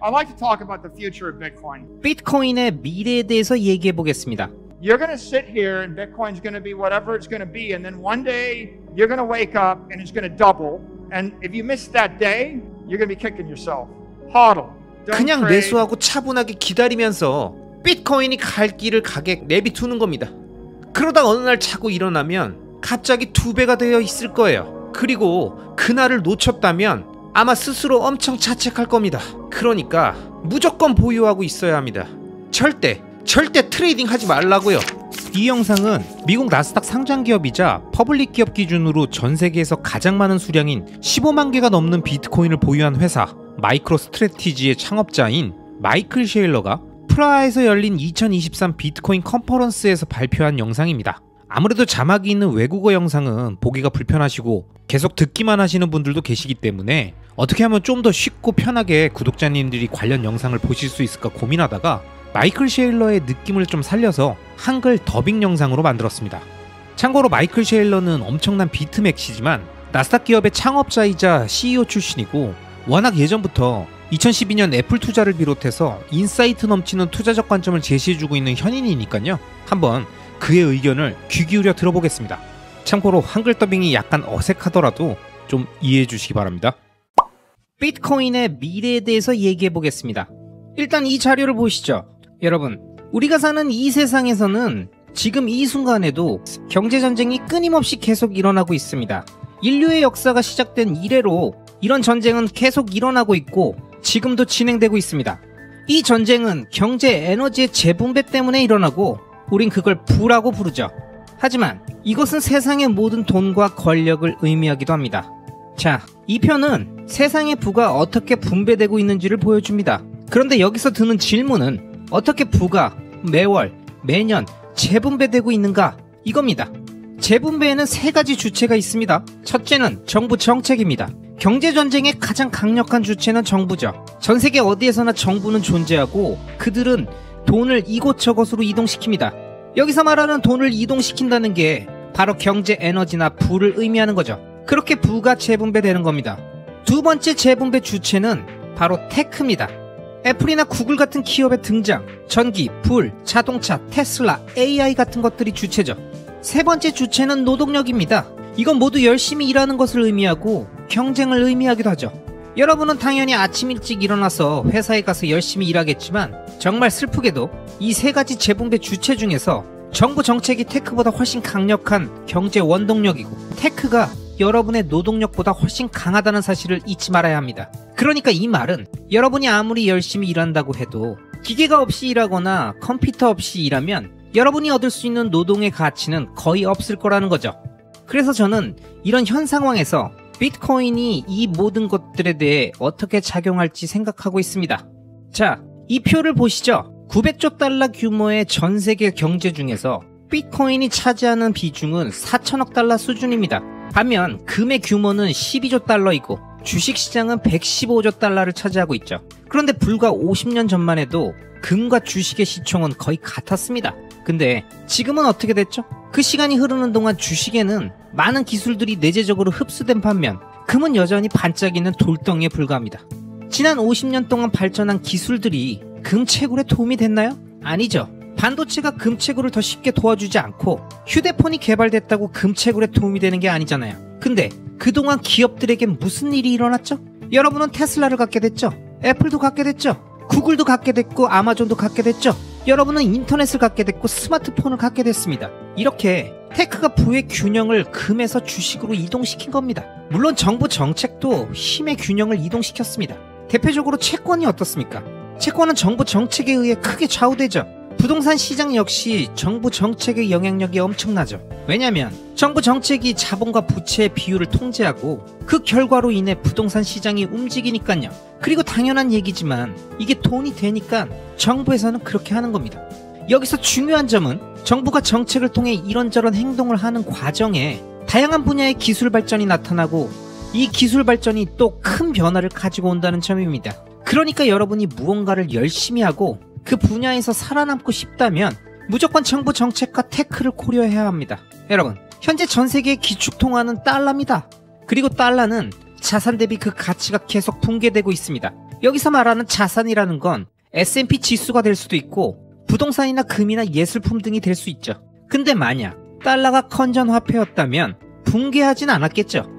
I'd like to talk about the future of Bitcoin. 비트코인의 미래에 대해서 얘기해 보겠습니다. You're going to sit here and Bitcoin's going to be whatever it's going to be, and then one day you're going to wake up and it's going to double. And if you miss that day, you're going to be kicking yourself. HODL. 그냥 매수하고 차분하게 기다리면서 비트코인이 갈 길을 가게 내비두는 겁니다. 그러다 어느 날 자고 일어나면 갑자기 2배가 되어 있을 거예요. 그리고 그날을 놓쳤다면 아마 스스로 엄청 자책할 겁니다. 그러니까 무조건 보유하고 있어야 합니다. 절대 트레이딩 하지 말라고요. 이 영상은 미국 나스닥 상장 기업이자 퍼블릭 기업 기준으로 전 세계에서 가장 많은 수량인 15만 개가 넘는 비트코인을 보유한 회사 마이크로 스트래티지의 창업자인 마이클 셰일러가 프라하에서 열린 2023 비트코인 컨퍼런스에서 발표한 영상입니다. 아무래도 자막이 있는 외국어 영상은 보기가 불편하시고 계속 듣기만 하시는 분들도 계시기 때문에 어떻게 하면 좀 더 쉽고 편하게 구독자님들이 관련 영상을 보실 수 있을까 고민하다가 마이클 셰일러의 느낌을 좀 살려서 한글 더빙 영상으로 만들었습니다. 참고로 마이클 셰일러는 엄청난 비트맥시지만 나스닥 기업의 창업자이자 CEO 출신이고 워낙 예전부터 2012년 애플 투자를 비롯해서 인사이트 넘치는 투자적 관점을 제시해주고 있는 현인이니까요. 한번 그의 의견을 귀 기울여 들어보겠습니다. 참고로 한글 더빙이 약간 어색하더라도 좀 이해해 주시기 바랍니다. 비트코인의 미래에 대해서 얘기해 보겠습니다. 일단 이 자료를 보시죠. 여러분, 우리가 사는 이 세상에서는 지금 이 순간에도 경제전쟁이 끊임없이 계속 일어나고 있습니다. 인류의 역사가 시작된 이래로 이런 전쟁은 계속 일어나고 있고 지금도 진행되고 있습니다. 이 전쟁은 경제 에너지의 재분배 때문에 일어나고 우린 그걸 부라고 부르죠. 하지만 이것은 세상의 모든 돈과 권력을 의미하기도 합니다. 자, 이 표는 세상의 부가 어떻게 분배되고 있는지를 보여줍니다. 그런데 여기서 드는 질문은 어떻게 부가 매월, 매년 재분배되고 있는가? 이겁니다. 재분배에는 3가지 주체가 있습니다. 첫째는 정부 정책입니다. 경제전쟁의 가장 강력한 주체는 정부죠. 전 세계 어디에서나 정부는 존재하고 그들은 돈을 이곳저곳으로 이동시킵니다. 여기서 말하는 돈을 이동시킨다는 게 바로 경제 에너지나 부를 의미하는 거죠. 그렇게 부가 재분배되는 겁니다. 두 번째 재분배 주체는 바로 테크입니다. 애플이나 구글 같은 기업의 등장, 전기, 불, 자동차, 테슬라, AI 같은 것들이 주체죠. 세 번째 주체는 노동력입니다. 이건 모두 열심히 일하는 것을 의미하고 경쟁을 의미하기도 하죠. 여러분은 당연히 아침 일찍 일어나서 회사에 가서 열심히 일하겠지만 정말 슬프게도 이 3가지 재분배 주체 중에서 정부 정책이 테크보다 훨씬 강력한 경제 원동력이고 테크가 여러분의 노동력보다 훨씬 강하다는 사실을 잊지 말아야 합니다. 그러니까 이 말은 여러분이 아무리 열심히 일한다고 해도 기계가 없이 일하거나 컴퓨터 없이 일하면 여러분이 얻을 수 있는 노동의 가치는 거의 없을 거라는 거죠. 그래서 저는 이런 현 상황에서 비트코인이 이 모든 것들에 대해 어떻게 작용할지 생각하고 있습니다. 자, 이 표를 보시죠. 900조 달러 규모의 전 세계 경제 중에서 비트코인이 차지하는 비중은 4천억 달러 수준입니다. 반면 금의 규모는 12조 달러이고 주식시장은 115조 달러를 차지하고 있죠. 그런데 불과 50년 전만 해도 금과 주식의 시총은 거의 같았습니다. 근데 지금은 어떻게 됐죠? 그 시간이 흐르는 동안 주식에는 많은 기술들이 내재적으로 흡수된 반면 금은 여전히 반짝이는 돌덩이에 불과합니다. 지난 50년 동안 발전한 기술들이 금 채굴에 도움이 됐나요? 아니죠. 반도체가 금 채굴을 더 쉽게 도와주지 않고 휴대폰이 개발됐다고 금 채굴에 도움이 되는 게 아니잖아요. 근데 그동안 기업들에겐 무슨 일이 일어났죠? 여러분은 테슬라를 갖게 됐죠. 애플도 갖게 됐죠. 구글도 갖게 됐고 아마존도 갖게 됐죠. 여러분은 인터넷을 갖게 됐고 스마트폰을 갖게 됐습니다. 이렇게 테크가 부의 균형을 금에서 주식으로 이동시킨 겁니다. 물론 정부 정책도 힘의 균형을 이동시켰습니다. 대표적으로 채권이 어떻습니까? 채권은 정부 정책에 의해 크게 좌우되죠. 부동산 시장 역시 정부 정책의 영향력이 엄청나죠. 왜냐면 정부 정책이 자본과 부채의 비율을 통제하고 그 결과로 인해 부동산 시장이 움직이니까요. 그리고 당연한 얘기지만 이게 돈이 되니까 정부에서는 그렇게 하는 겁니다. 여기서 중요한 점은 정부가 정책을 통해 이런저런 행동을 하는 과정에 다양한 분야의 기술 발전이 나타나고 이 기술 발전이 또 큰 변화를 가지고 온다는 점입니다. 그러니까 여러분이 무언가를 열심히 하고 그 분야에서 살아남고 싶다면 무조건 정부 정책과 테크를 고려해야 합니다. 여러분, 현재 전 세계의 기축통화는 달러입니다. 그리고 달러는 자산 대비 그 가치가 계속 붕괴되고 있습니다. 여기서 말하는 자산이라는 건 S&P 지수가 될 수도 있고 부동산이나 금이나 예술품 등이 될 수 있죠. 근데 만약 달러가 건전화폐였다면 붕괴하진 않았겠죠.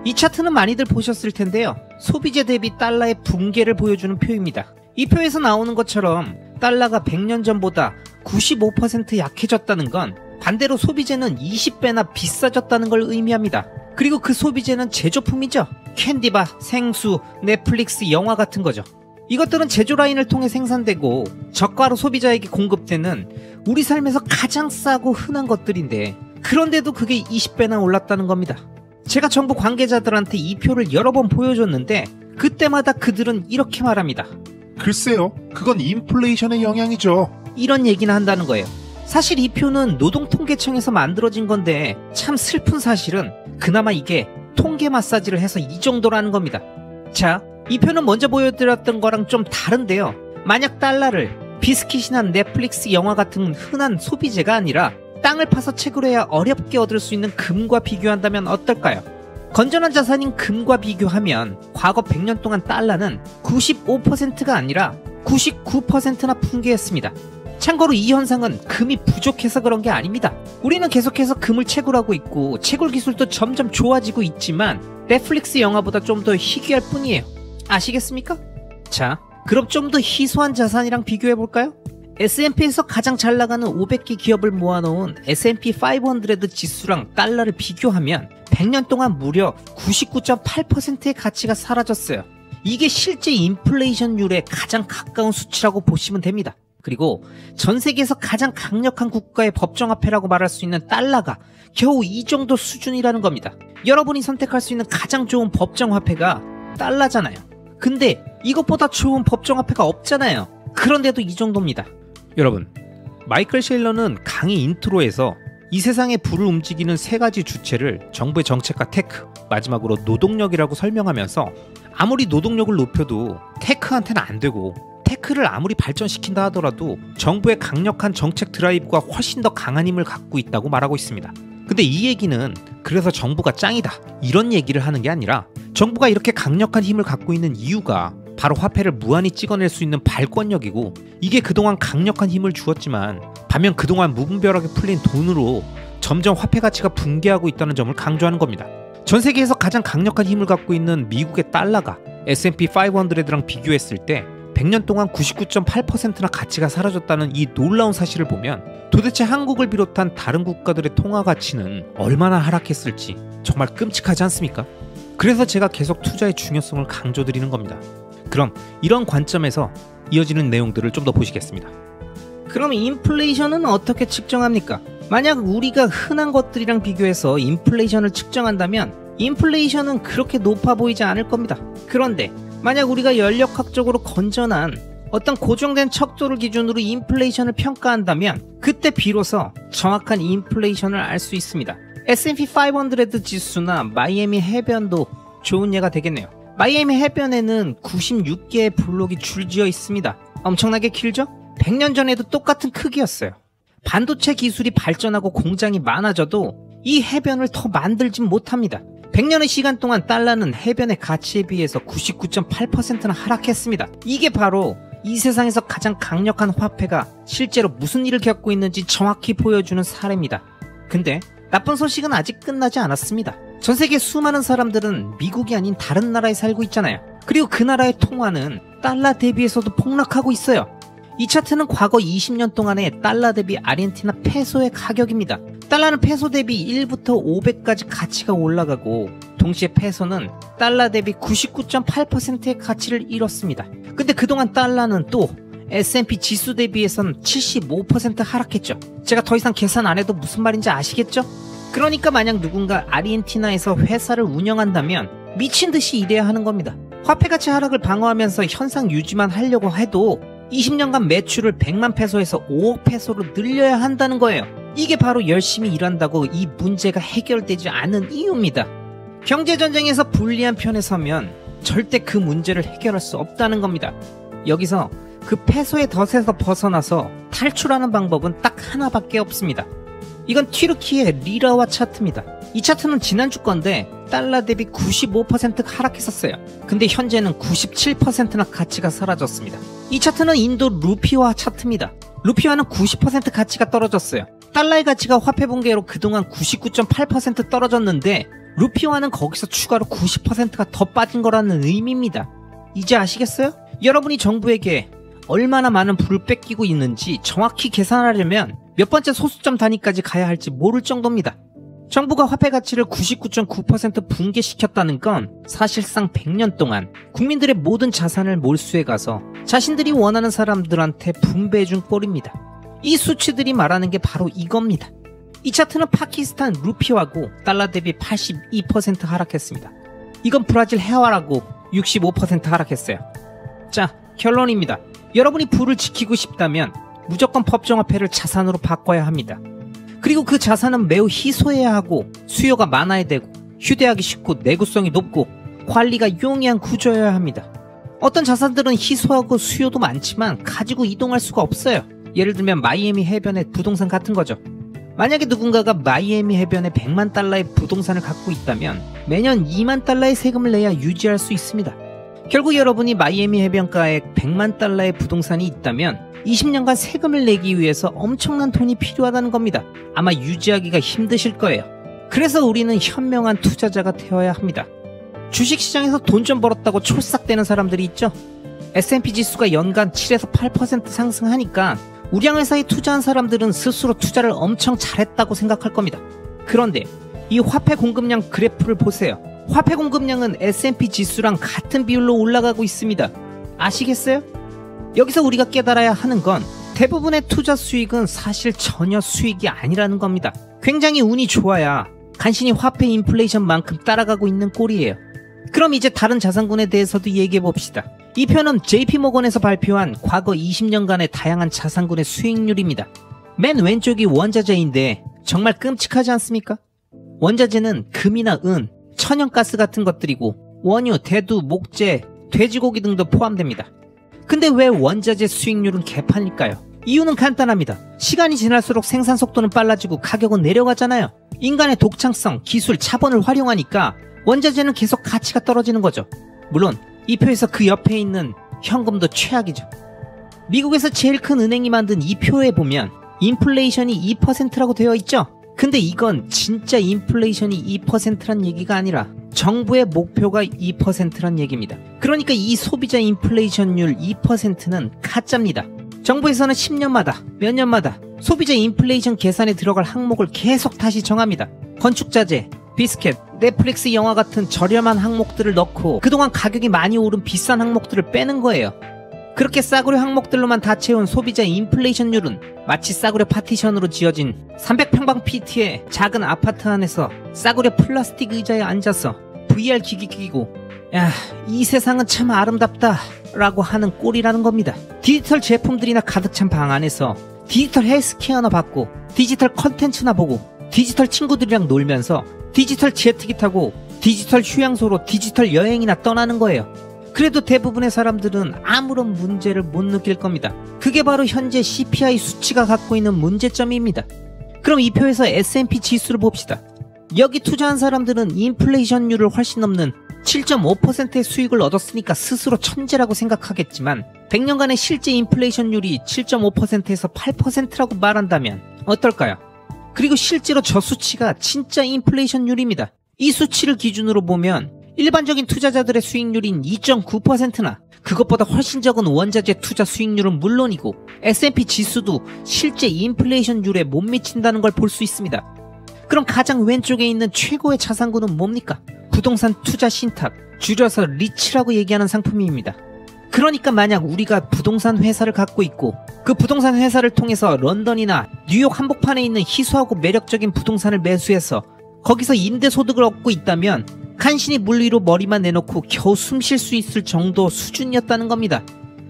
이 차트는 많이들 보셨을 텐데요. 소비재 대비 달러의 붕괴를 보여주는 표입니다. 이 표에서 나오는 것처럼 달러가 100년 전보다 95% 약해졌다는 건 반대로 소비재는 20배나 비싸졌다는 걸 의미합니다. 그리고 그 소비재는 제조품이죠. 캔디바, 생수, 넷플릭스, 영화 같은 거죠. 이것들은 제조 라인을 통해 생산되고 저가로 소비자에게 공급되는 우리 삶에서 가장 싸고 흔한 것들인데 그런데도 그게 20배나 올랐다는 겁니다. 제가 정부 관계자들한테 이 표를 여러 번 보여줬는데 그때마다 그들은 이렇게 말합니다. 글쎄요, 그건 인플레이션의 영향이죠. 이런 얘기는 한다는 거예요. 사실 이 표는 노동통계청에서 만들어진 건데 참 슬픈 사실은 그나마 이게 통계 마사지를 해서 이 정도라는 겁니다. 자, 이 표는 먼저 보여드렸던 거랑 좀 다른데요. 만약 달러를 비스킷이나 넷플릭스, 영화 같은 흔한 소비재가 아니라 땅을 파서 채굴 해야 어렵게 얻을 수 있는 금과 비교한다면 어떨까요? 건전한 자산인 금과 비교하면 과거 100년 동안 달러는 95%가 아니라 99%나 붕괴했습니다. 참고로 이 현상은 금이 부족해서 그런 게 아닙니다. 우리는 계속해서 금을 채굴하고 있고 채굴 기술도 점점 좋아지고 있지만 넷플릭스 영화보다 좀 더 희귀할 뿐이에요. 아시겠습니까? 자, 그럼 좀 더 희소한 자산이랑 비교해볼까요? S&P에서 가장 잘 나가는 500개 기업을 모아놓은 S&P 500 지수랑 달러를 비교하면 100년 동안 무려 99.8%의 가치가 사라졌어요. 이게 실제 인플레이션율에 가장 가까운 수치라고 보시면 됩니다. 그리고 전 세계에서 가장 강력한 국가의 법정화폐라고 말할 수 있는 달러가 겨우 이 정도 수준이라는 겁니다. 여러분이 선택할 수 있는 가장 좋은 법정화폐가 달러잖아요. 근데 이것보다 좋은 법정화폐가 없잖아요. 그런데도 이 정도입니다. 여러분, 마이클 셰일러는 강의 인트로에서 이 세상의 불을 움직이는 세 가지 주체를 정부의 정책과 테크, 마지막으로 노동력이라고 설명하면서 아무리 노동력을 높여도 테크한테는 안 되고 테크를 아무리 발전시킨다 하더라도 정부의 강력한 정책 드라이브가 훨씬 더 강한 힘을 갖고 있다고 말하고 있습니다. 근데 이 얘기는 그래서 정부가 짱이다 이런 얘기를 하는 게 아니라 정부가 이렇게 강력한 힘을 갖고 있는 이유가 바로 화폐를 무한히 찍어낼 수 있는 발권력이고 이게 그동안 강력한 힘을 주었지만 반면 그동안 무분별하게 풀린 돈으로 점점 화폐 가치가 붕괴하고 있다는 점을 강조하는 겁니다. 전 세계에서 가장 강력한 힘을 갖고 있는 미국의 달러가 S&P 500랑 비교했을 때 100년 동안 99.8%나 가치가 사라졌다는 이 놀라운 사실을 보면 도대체 한국을 비롯한 다른 국가들의 통화 가치는 얼마나 하락했을지 정말 끔찍하지 않습니까? 그래서 제가 계속 투자의 중요성을 강조드리는 겁니다. 그럼 이런 관점에서 이어지는 내용들을 좀 더 보시겠습니다. 그럼 인플레이션은 어떻게 측정합니까? 만약 우리가 흔한 것들이랑 비교해서 인플레이션을 측정한다면 인플레이션은 그렇게 높아 보이지 않을 겁니다. 그런데 만약 우리가 연력학적으로 건전한 어떤 고정된 척도를 기준으로 인플레이션을 평가한다면 그때 비로소 정확한 인플레이션을 알 수 있습니다. S&P 500 지수나 마이애미 해변도 좋은 예가 되겠네요. 마이애미 해변에는 96개의 블록이 줄지어 있습니다. 엄청나게 길죠? 100년 전에도 똑같은 크기였어요. 반도체 기술이 발전하고 공장이 많아져도 이 해변을 더 만들진 못합니다. 100년의 시간 동안 달러는 해변의 가치에 비해서 99.8%나 하락했습니다. 이게 바로 이 세상에서 가장 강력한 화폐가 실제로 무슨 일을 겪고 있는지 정확히 보여주는 사례입니다. 근데 나쁜 소식은 아직 끝나지 않았습니다. 전 세계 수많은 사람들은 미국이 아닌 다른 나라에 살고 있잖아요. 그리고 그 나라의 통화는 달러 대비해서도 폭락하고 있어요. 이 차트는 과거 20년 동안의 달러 대비 아르헨티나 페소의 가격입니다. 달러는 페소 대비 1부터 500까지 가치가 올라가고 동시에 페소는 달러 대비 99.8%의 가치를 잃었습니다. 근데 그동안 달러는 또 S&P 지수 대비해서는 75% 하락했죠. 제가 더 이상 계산 안 해도 무슨 말인지 아시겠죠? 그러니까 만약 누군가 아르헨티나에서 회사를 운영한다면 미친 듯이 일해야 하는 겁니다. 화폐 가치 하락을 방어하면서 현상 유지만 하려고 해도 20년간 매출을 100만 페소에서 5억 페소로 늘려야 한다는 거예요. 이게 바로 열심히 일한다고 이 문제가 해결되지 않은 이유입니다. 경제전쟁에서 불리한 편에 서면 절대 그 문제를 해결할 수 없다는 겁니다. 여기서 그 페소의 덫에서 벗어나서 탈출하는 방법은 딱 하나밖에 없습니다. 이건 튀르키의 리라와 차트입니다. 이 차트는 지난주 건데 달러 대비 95% 하락했었어요. 근데 현재는 97%나 가치가 사라졌습니다. 이 차트는 인도 루피화 차트입니다. 루피화는 90% 가치가 떨어졌어요. 달러의 가치가 화폐 붕괴로 그동안 99.8% 떨어졌는데 루피화는 거기서 추가로 90%가 더 빠진 거라는 의미입니다. 이제 아시겠어요? 여러분이 정부에게 얼마나 많은 부를 뺏기고 있는지 정확히 계산하려면 몇 번째 소수점 단위까지 가야 할지 모를 정도입니다. 정부가 화폐 가치를 99.9% 붕괴시켰다는 건 사실상 100년 동안 국민들의 모든 자산을 몰수해 가서 자신들이 원하는 사람들한테 분배해준 꼴입니다. 이 수치들이 말하는 게 바로 이겁니다. 이 차트는 파키스탄 루피화고 달러 대비 82% 하락했습니다. 이건 브라질 헤화라고 65% 하락했어요. 자, 결론입니다. 여러분이 부를 지키고 싶다면 무조건 법정화폐를 자산으로 바꿔야 합니다. 그리고 그 자산은 매우 희소해야 하고 수요가 많아야 되고 휴대하기 쉽고 내구성이 높고 관리가 용이한 구조여야 합니다. 어떤 자산들은 희소하고 수요도 많지만 가지고 이동할 수가 없어요. 예를 들면 마이애미 해변의 부동산 같은 거죠. 만약에 누군가가 마이애미 해변에 100만 달러의 부동산을 갖고 있다면 매년 2만 달러의 세금을 내야 유지할 수 있습니다. 결국 여러분이 마이애미 해변가에 100만 달러의 부동산이 있다면 20년간 세금을 내기 위해서 엄청난 돈이 필요하다는 겁니다. 아마 유지하기가 힘드실 거예요. 그래서 우리는 현명한 투자자가 되어야 합니다. 주식시장에서 돈 좀 벌었다고 촐싹대는 사람들이 있죠. S&P 지수가 연간 7에서 8% 상승하니까 우량 회사에 투자한 사람들은 스스로 투자를 엄청 잘했다고 생각할 겁니다. 그런데 이 화폐 공급량 그래프를 보세요. 화폐 공급량은 S&P 지수랑 같은 비율로 올라가고 있습니다. 아시겠어요? 여기서 우리가 깨달아야 하는 건 대부분의 투자 수익은 사실 전혀 수익이 아니라는 겁니다. 굉장히 운이 좋아야 간신히 화폐 인플레이션만큼 따라가고 있는 꼴이에요. 그럼 이제 다른 자산군에 대해서도 얘기해 봅시다. 이 표는 JP모건에서 발표한 과거 20년간의 다양한 자산군의 수익률입니다. 맨 왼쪽이 원자재인데 정말 끔찍하지 않습니까? 원자재는 금이나 은, 천연가스 같은 것들이고 원유, 대두, 목재, 돼지고기 등도 포함됩니다. 근데 왜 원자재 수익률은 개판일까요? 이유는 간단합니다. 시간이 지날수록 생산 속도는 빨라지고 가격은 내려가잖아요. 인간의 독창성, 기술, 자본을 활용하니까 원자재는 계속 가치가 떨어지는 거죠. 물론 이 표에서 그 옆에 있는 현금도 최악이죠. 미국에서 제일 큰 은행이 만든 이 표에 보면 인플레이션이 2%라고 되어 있죠. 근데 이건 진짜 인플레이션이 2%란 얘기가 아니라 정부의 목표가 2%란 얘기입니다. 그러니까 이 소비자 인플레이션율 2%는 가짜입니다. 정부에서는 10년마다 몇 년마다 소비자 인플레이션 계산에 들어갈 항목을 계속 다시 정합니다. 건축자재, 비스켓, 넷플릭스 영화 같은 저렴한 항목들을 넣고 그동안 가격이 많이 오른 비싼 항목들을 빼는 거예요. 그렇게 싸구려 항목들로만 다 채운 소비자 인플레이션율은 마치 싸구려 파티션으로 지어진 300평방피트의 작은 아파트 안에서 싸구려 플라스틱 의자에 앉아서 VR 기기 끼고 야, 이 세상은 참 아름답다 라고 하는 꼴이라는 겁니다. 디지털 제품들이나 가득 찬 방 안에서 디지털 헬스케어나 받고 디지털 컨텐츠나 보고 디지털 친구들이랑 놀면서 디지털 제트기 타고 디지털 휴양소로 디지털 여행이나 떠나는 거예요. 그래도 대부분의 사람들은 아무런 문제를 못 느낄 겁니다. 그게 바로 현재 CPI 수치가 갖고 있는 문제점입니다. 그럼 이 표에서 S&P 지수를 봅시다. 여기 투자한 사람들은 인플레이션율을 훨씬 넘는 7.5%의 수익을 얻었으니까 스스로 천재라고 생각하겠지만 100년간의 실제 인플레이션율이 7.5%에서 8%라고 말한다면 어떨까요? 그리고 실제로 저 수치가 진짜 인플레이션율입니다. 이 수치를 기준으로 보면 일반적인 투자자들의 수익률인 2.9%나 그것보다 훨씬 적은 원자재 투자 수익률은 물론이고 S&P 지수도 실제 인플레이션율에 못 미친다는 걸 볼 수 있습니다. 그럼 가장 왼쪽에 있는 최고의 자산군은 뭡니까? 부동산 투자 신탁, 줄여서 리츠라고 얘기하는 상품입니다. 그러니까 만약 우리가 부동산 회사를 갖고 있고 그 부동산 회사를 통해서 런던이나 뉴욕 한복판에 있는 희소하고 매력적인 부동산을 매수해서 거기서 임대소득을 얻고 있다면 간신히 물 위로 머리만 내놓고 겨우 숨 쉴 수 있을 정도 수준이었다는 겁니다.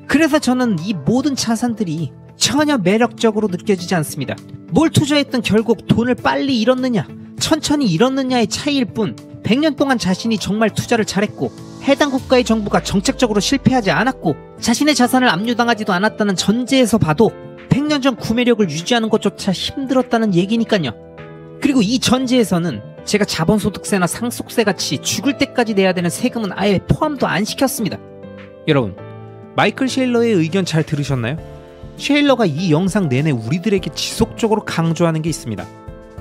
그래서 저는 이 모든 자산들이 전혀 매력적으로 느껴지지 않습니다. 뭘 투자했든 결국 돈을 빨리 잃었느냐 천천히 잃었느냐의 차이일 뿐 100년 동안 자신이 정말 투자를 잘했고 해당 국가의 정부가 정책적으로 실패하지 않았고 자신의 자산을 압류당하지도 않았다는 전제에서 봐도 100년 전 구매력을 유지하는 것조차 힘들었다는 얘기니까요. 그리고 이 전제에서는 제가 자본소득세나 상속세 같이 죽을 때까지 내야 되는 세금은 아예 포함도 안 시켰습니다. 여러분, 마이클 셰일러의 의견 잘 들으셨나요? 셰일러가 이 영상 내내 우리들에게 지속적으로 강조하는 게 있습니다.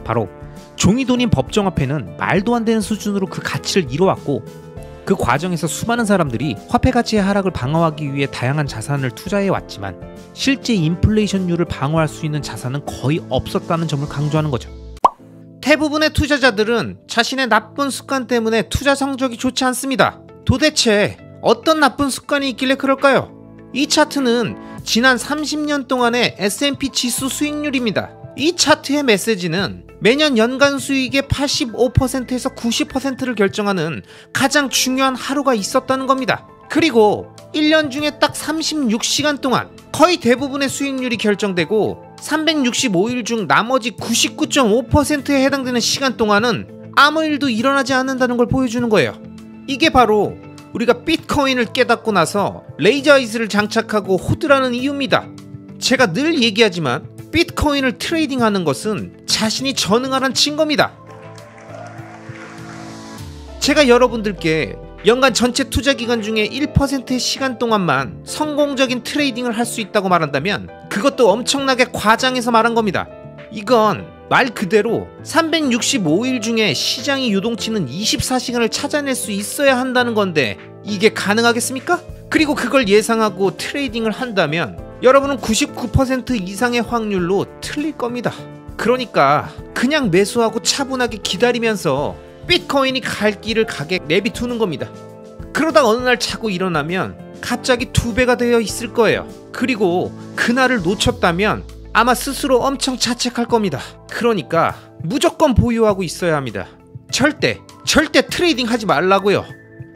바로 종이돈인 법정화폐는 말도 안 되는 수준으로 그 가치를 잃어왔고, 그 과정에서 수많은 사람들이 화폐 가치의 하락을 방어하기 위해 다양한 자산을 투자해왔지만 실제 인플레이션율을 방어할 수 있는 자산은 거의 없었다는 점을 강조하는 거죠. 대부분의 투자자들은 자신의 나쁜 습관 때문에 투자 성적이 좋지 않습니다. 도대체 어떤 나쁜 습관이 있길래 그럴까요? 이 차트는 지난 30년 동안의 S&P 지수 수익률입니다. 이 차트의 메시지는 매년 연간 수익의 85%에서 90%를 결정하는 가장 중요한 하루가 있었다는 겁니다. 그리고 1년 중에 딱 36시간 동안 거의 대부분의 수익률이 결정되고 365일 중 나머지 99.5%에 해당되는 시간 동안은 아무 일도 일어나지 않는다는 걸 보여주는 거예요. 이게 바로 우리가 비트코인을 깨닫고 나서 레이저 아이스를 장착하고 호드라는 이유입니다. 제가 늘 얘기하지만 비트코인을 트레이딩하는 것은 자신이 전응하라는 증거입니다. 제가 여러분들께 연간 전체 투자 기간 중에 1%의 시간 동안만 성공적인 트레이딩을 할 수 있다고 말한다면 그것도 엄청나게 과장해서 말한 겁니다. 이건 말 그대로 365일 중에 시장이 요동치는 24시간을 찾아낼 수 있어야 한다는 건데 이게 가능하겠습니까? 그리고 그걸 예상하고 트레이딩을 한다면 여러분은 99% 이상의 확률로 틀릴 겁니다. 그러니까 그냥 매수하고 차분하게 기다리면서 비트코인이 갈 길을 가게 내비두는 겁니다. 그러다 어느 날 자고 일어나면 갑자기 2배가 되어 있을 거예요. 그리고 그날을 놓쳤다면 아마 스스로 엄청 자책할 겁니다. 그러니까 무조건 보유하고 있어야 합니다. 절대 트레이딩 하지 말라고요.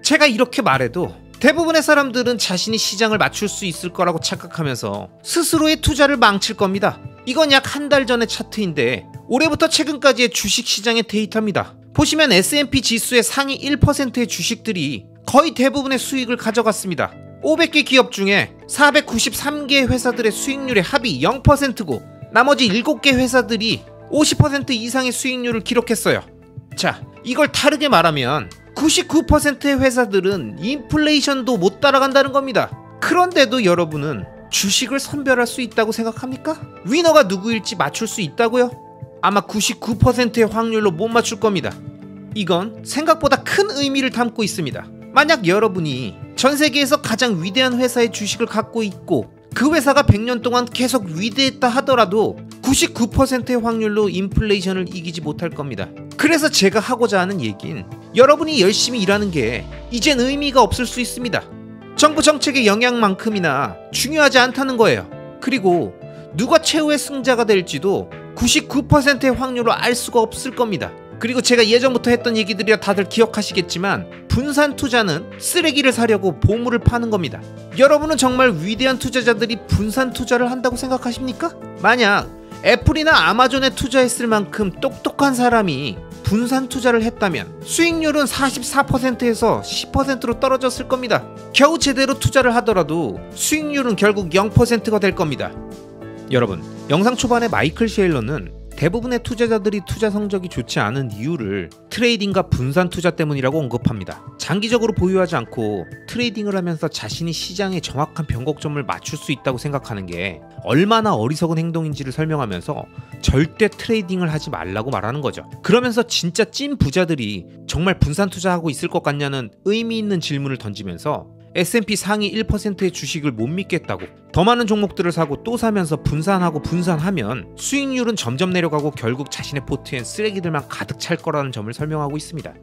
제가 이렇게 말해도 대부분의 사람들은 자신이 시장을 맞출 수 있을 거라고 착각하면서 스스로의 투자를 망칠 겁니다. 이건 약 한 달 전의 차트인데 올해부터 최근까지의 주식시장의 데이터입니다. 보시면 S&P 지수의 상위 1%의 주식들이 거의 대부분의 수익을 가져갔습니다. 500개 기업 중에 493개 회사들의 수익률의 합이 0%고 나머지 7개 회사들이 50% 이상의 수익률을 기록했어요. 자, 이걸 다르게 말하면 99%의 회사들은 인플레이션도 못 따라간다는 겁니다. 그런데도 여러분은 주식을 선별할 수 있다고 생각합니까? 위너가 누구일지 맞출 수 있다고요? 아마 99%의 확률로 못 맞출 겁니다. 이건 생각보다 큰 의미를 담고 있습니다. 만약 여러분이 전 세계에서 가장 위대한 회사의 주식을 갖고 있고 그 회사가 100년 동안 계속 위대했다 하더라도 99%의 확률로 인플레이션을 이기지 못할 겁니다. 그래서 제가 하고자 하는 얘긴 여러분이 열심히 일하는 게 이젠 의미가 없을 수 있습니다. 정부 정책의 영향만큼이나 중요하지 않다는 거예요. 그리고 누가 최후의 승자가 될지도 99%의 확률로 알 수가 없을 겁니다. 그리고 제가 예전부터 했던 얘기들이라 다들 기억하시겠지만 분산 투자는 쓰레기를 사려고 보물을 파는 겁니다. 여러분은 정말 위대한 투자자들이 분산 투자를 한다고 생각하십니까? 만약 애플이나 아마존에 투자했을 만큼 똑똑한 사람이 분산 투자를 했다면 수익률은 44%에서 10%로 떨어졌을 겁니다. 겨우 제대로 투자를 하더라도 수익률은 결국 0%가 될 겁니다. 여러분, 영상 초반에 마이클 셰일러는 대부분의 투자자들이 투자 성적이 좋지 않은 이유를 트레이딩과 분산 투자 때문이라고 언급합니다. 장기적으로 보유하지 않고 트레이딩을 하면서 자신이 시장의 정확한 변곡점을 맞출 수 있다고 생각하는 게 얼마나 어리석은 행동인지를 설명하면서 절대 트레이딩을 하지 말라고 말하는 거죠. 그러면서 진짜 찐 부자들이 정말 분산 투자하고 있을 것 같냐는 의미 있는 질문을 던지면서 S&P 상위 1%의 주식을 못 믿겠다고 더 많은 종목들을 사고 또 사면서 분산하고 분산하면 수익률은 점점 내려가고 결국 자신의 포트엔 쓰레기들만 가득 찰 거라는 점을 설명하고 있습니다.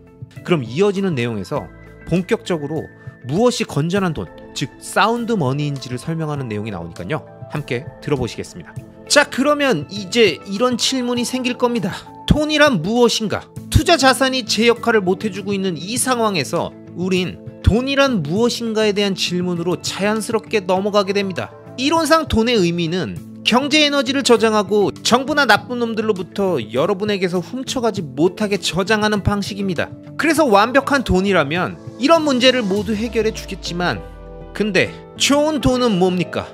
그럼 이어지는 내용에서 본격적으로 무엇이 건전한 돈, 즉 사운드 머니인지를 설명하는 내용이 나오니까요. 함께 들어보시겠습니다. 자, 그러면 이제 이런 질문이 생길 겁니다. 돈이란 무엇인가? 투자 자산이 제 역할을 못 해주고 있는 이 상황에서 우린 돈이란 무엇인가에 대한 질문으로 자연스럽게 넘어가게 됩니다. 이론상 돈의 의미는 경제 에너지를 저장하고 정부나 나쁜 놈들로부터 여러분에게서 훔쳐가지 못하게 저장하는 방식입니다. 그래서 완벽한 돈이라면 이런 문제를 모두 해결해 주겠지만 근데 좋은 돈은 뭡니까?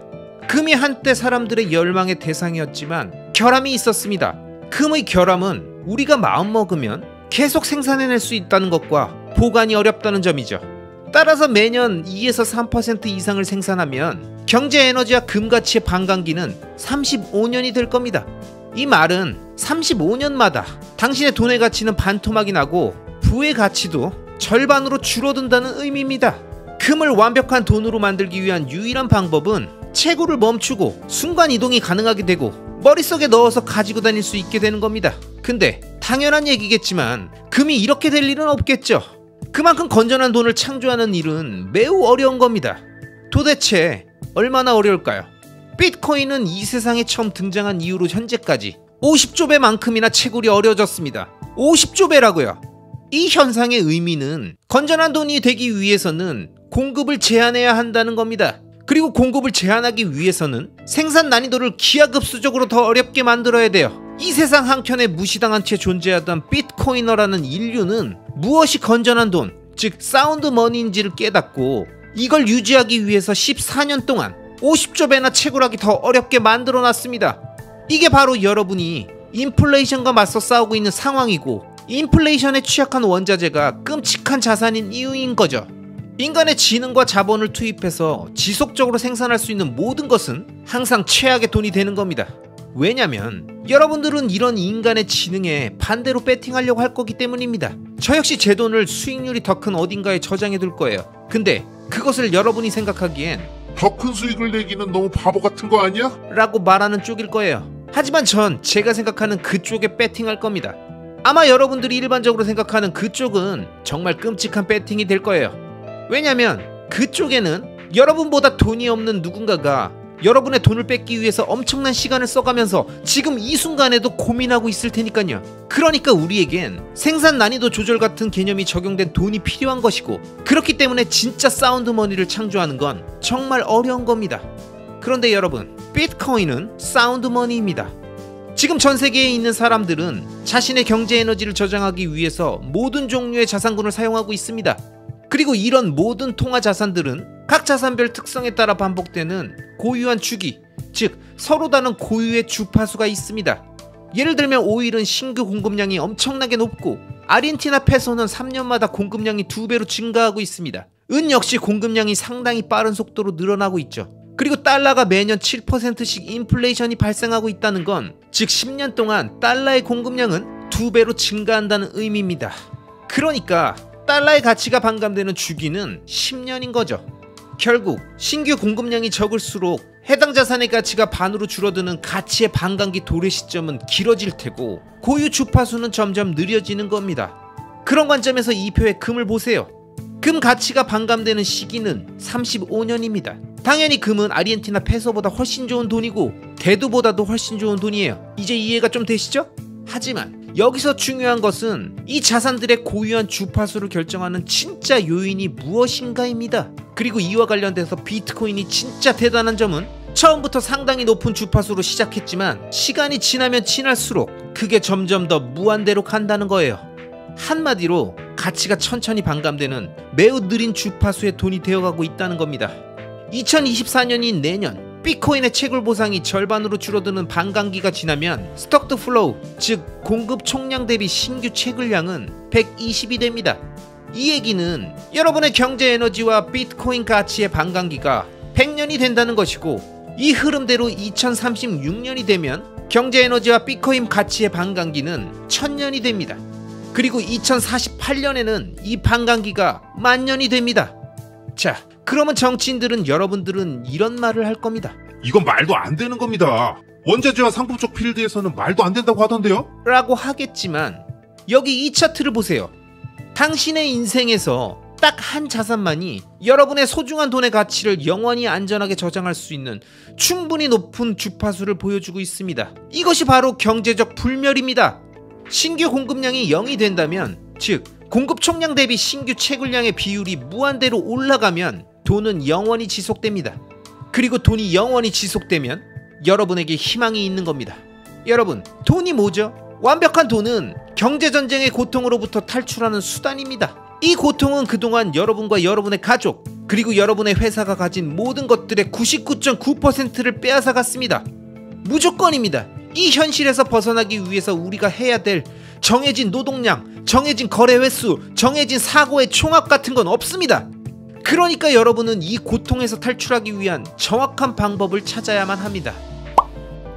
금이 한때 사람들의 열망의 대상이었지만 결함이 있었습니다. 금의 결함은 우리가 마음먹으면 계속 생산해낼 수 있다는 것과 보관이 어렵다는 점이죠. 따라서 매년 2에서 3% 이상을 생산하면 경제 에너지와 금 가치의 반감기는 35년이 될 겁니다. 이 말은 35년마다 당신의 돈의 가치는 반토막이 나고 부의 가치도 절반으로 줄어든다는 의미입니다. 금을 완벽한 돈으로 만들기 위한 유일한 방법은 채굴을 멈추고 순간 이동이 가능하게 되고 머릿속에 넣어서 가지고 다닐 수 있게 되는 겁니다. 근데 당연한 얘기겠지만 금이 이렇게 될 일은 없겠죠. 그만큼 건전한 돈을 창조하는 일은 매우 어려운 겁니다. 도대체 얼마나 어려울까요? 비트코인은 이 세상에 처음 등장한 이후로 현재까지 50조 배만큼이나 채굴이 어려워졌습니다. 50조 배라고요. 이 현상의 의미는 건전한 돈이 되기 위해서는 공급을 제한해야 한다는 겁니다. 그리고 공급을 제한하기 위해서는 생산 난이도를 기하급수적으로 더 어렵게 만들어야 돼요. 이 세상 한켠에 무시당한 채 존재하던 비트코이너라는 인류는 무엇이 건전한 돈, 즉 사운드 머니인지를 깨닫고 이걸 유지하기 위해서 14년 동안 50조 배나 채굴하기 더 어렵게 만들어놨습니다. 이게 바로 여러분이 인플레이션과 맞서 싸우고 있는 상황이고 인플레이션에 취약한 원자재가 끔찍한 자산인 이유인 거죠. 인간의 지능과 자본을 투입해서 지속적으로 생산할 수 있는 모든 것은 항상 최악의 돈이 되는 겁니다. 왜냐면 여러분들은 이런 인간의 지능에 반대로 배팅하려고 할 거기 때문입니다. 저 역시 제 돈을 수익률이 더 큰 어딘가에 저장해 둘 거예요. 근데 그것을 여러분이 생각하기엔 더 큰 수익을 내기는 너무 바보 같은 거 아니야? 라고 말하는 쪽일 거예요. 하지만 전 제가 생각하는 그쪽에 배팅할 겁니다. 아마 여러분들이 일반적으로 생각하는 그쪽은 정말 끔찍한 배팅이 될 거예요. 왜냐면 그쪽에는 여러분보다 돈이 없는 누군가가 여러분의 돈을 뺏기 위해서 엄청난 시간을 써가면서 지금 이 순간에도 고민하고 있을 테니까요. 그러니까 우리에겐 생산 난이도 조절 같은 개념이 적용된 돈이 필요한 것이고 그렇기 때문에 진짜 사운드 머니를 창조하는 건 정말 어려운 겁니다. 그런데 여러분, 비트코인은 사운드 머니입니다. 지금 전 세계에 있는 사람들은 자신의 경제 에너지를 저장하기 위해서 모든 종류의 자산군을 사용하고 있습니다. 그리고 이런 모든 통화 자산들은 각 자산별 특성에 따라 반복되는 고유한 주기, 즉 서로 다른 고유의 주파수가 있습니다. 예를 들면 오일은 신규 공급량이 엄청나게 높고 아르헨티나 페소는 3년마다 공급량이 2배로 증가하고 있습니다. 은 역시 공급량이 상당히 빠른 속도로 늘어나고 있죠. 그리고 달러가 매년 7%씩 인플레이션이 발생하고 있다는 건 즉 10년 동안 달러의 공급량은 2배로 증가한다는 의미입니다. 그러니까 달러의 가치가 반감되는 주기는 10년인 거죠. 결국 신규 공급량이 적을수록 해당 자산의 가치가 반으로 줄어드는 가치의 반감기 도래 시점은 길어질 테고 고유 주파수는 점점 느려지는 겁니다. 그런 관점에서 이 표의 금을 보세요. 금 가치가 반감되는 시기는 35년입니다. 당연히 금은 아르헨티나 페소보다 훨씬 좋은 돈이고 대두보다도 훨씬 좋은 돈이에요. 이제 이해가 좀 되시죠? 하지만 여기서 중요한 것은 이 자산들의 고유한 주파수를 결정하는 진짜 요인이 무엇인가입니다. 그리고 이와 관련돼서 비트코인이 진짜 대단한 점은 처음부터 상당히 높은 주파수로 시작했지만 시간이 지나면 지날수록 그게 점점 더 무한대로 간다는 거예요. 한마디로 가치가 천천히 반감되는 매우 느린 주파수의 돈이 되어가고 있다는 겁니다. 2024년인 내년 비트코인의 채굴 보상이 절반으로 줄어드는 반감기가 지나면 스톡드 플로우, 즉 공급 총량 대비 신규 채굴량은 120이 됩니다. 이 얘기는 여러분의 경제 에너지와 비트코인 가치의 반감기가 100년이 된다는 것이고 이 흐름대로 2036년이 되면 경제 에너지와 비트코인 가치의 반감기는 1000년이 됩니다. 그리고 2048년에는 이 반감기가 10,000년이 됩니다. 자, 그러면 정치인들은 여러분들은 이런 말을 할 겁니다. 이건 말도 안 되는 겁니다. 원자재와 상품 쪽 필드에서는 말도 안 된다고 하던데요? 라고 하겠지만 여기 이 차트를 보세요. 당신의 인생에서 딱 한 자산만이 여러분의 소중한 돈의 가치를 영원히 안전하게 저장할 수 있는 충분히 높은 주파수를 보여주고 있습니다. 이것이 바로 경제적 불멸입니다. 신규 공급량이 0이 된다면, 즉 공급 총량 대비 신규 채굴량의 비율이 무한대로 올라가면 돈은 영원히 지속됩니다. 그리고 돈이 영원히 지속되면 여러분에게 희망이 있는 겁니다. 여러분, 돈이 뭐죠? 완벽한 돈은 경제전쟁의 고통으로부터 탈출하는 수단입니다. 이 고통은 그동안 여러분과 여러분의 가족, 그리고 여러분의 회사가 가진 모든 것들의 99.9%를 빼앗아갔습니다. 무조건입니다. 이 현실에서 벗어나기 위해서 우리가 해야 될 정해진 노동량, 정해진 거래 횟수, 정해진 사고의 총합 같은 건 없습니다. 그러니까 여러분은 이 고통에서 탈출하기 위한 정확한 방법을 찾아야만 합니다.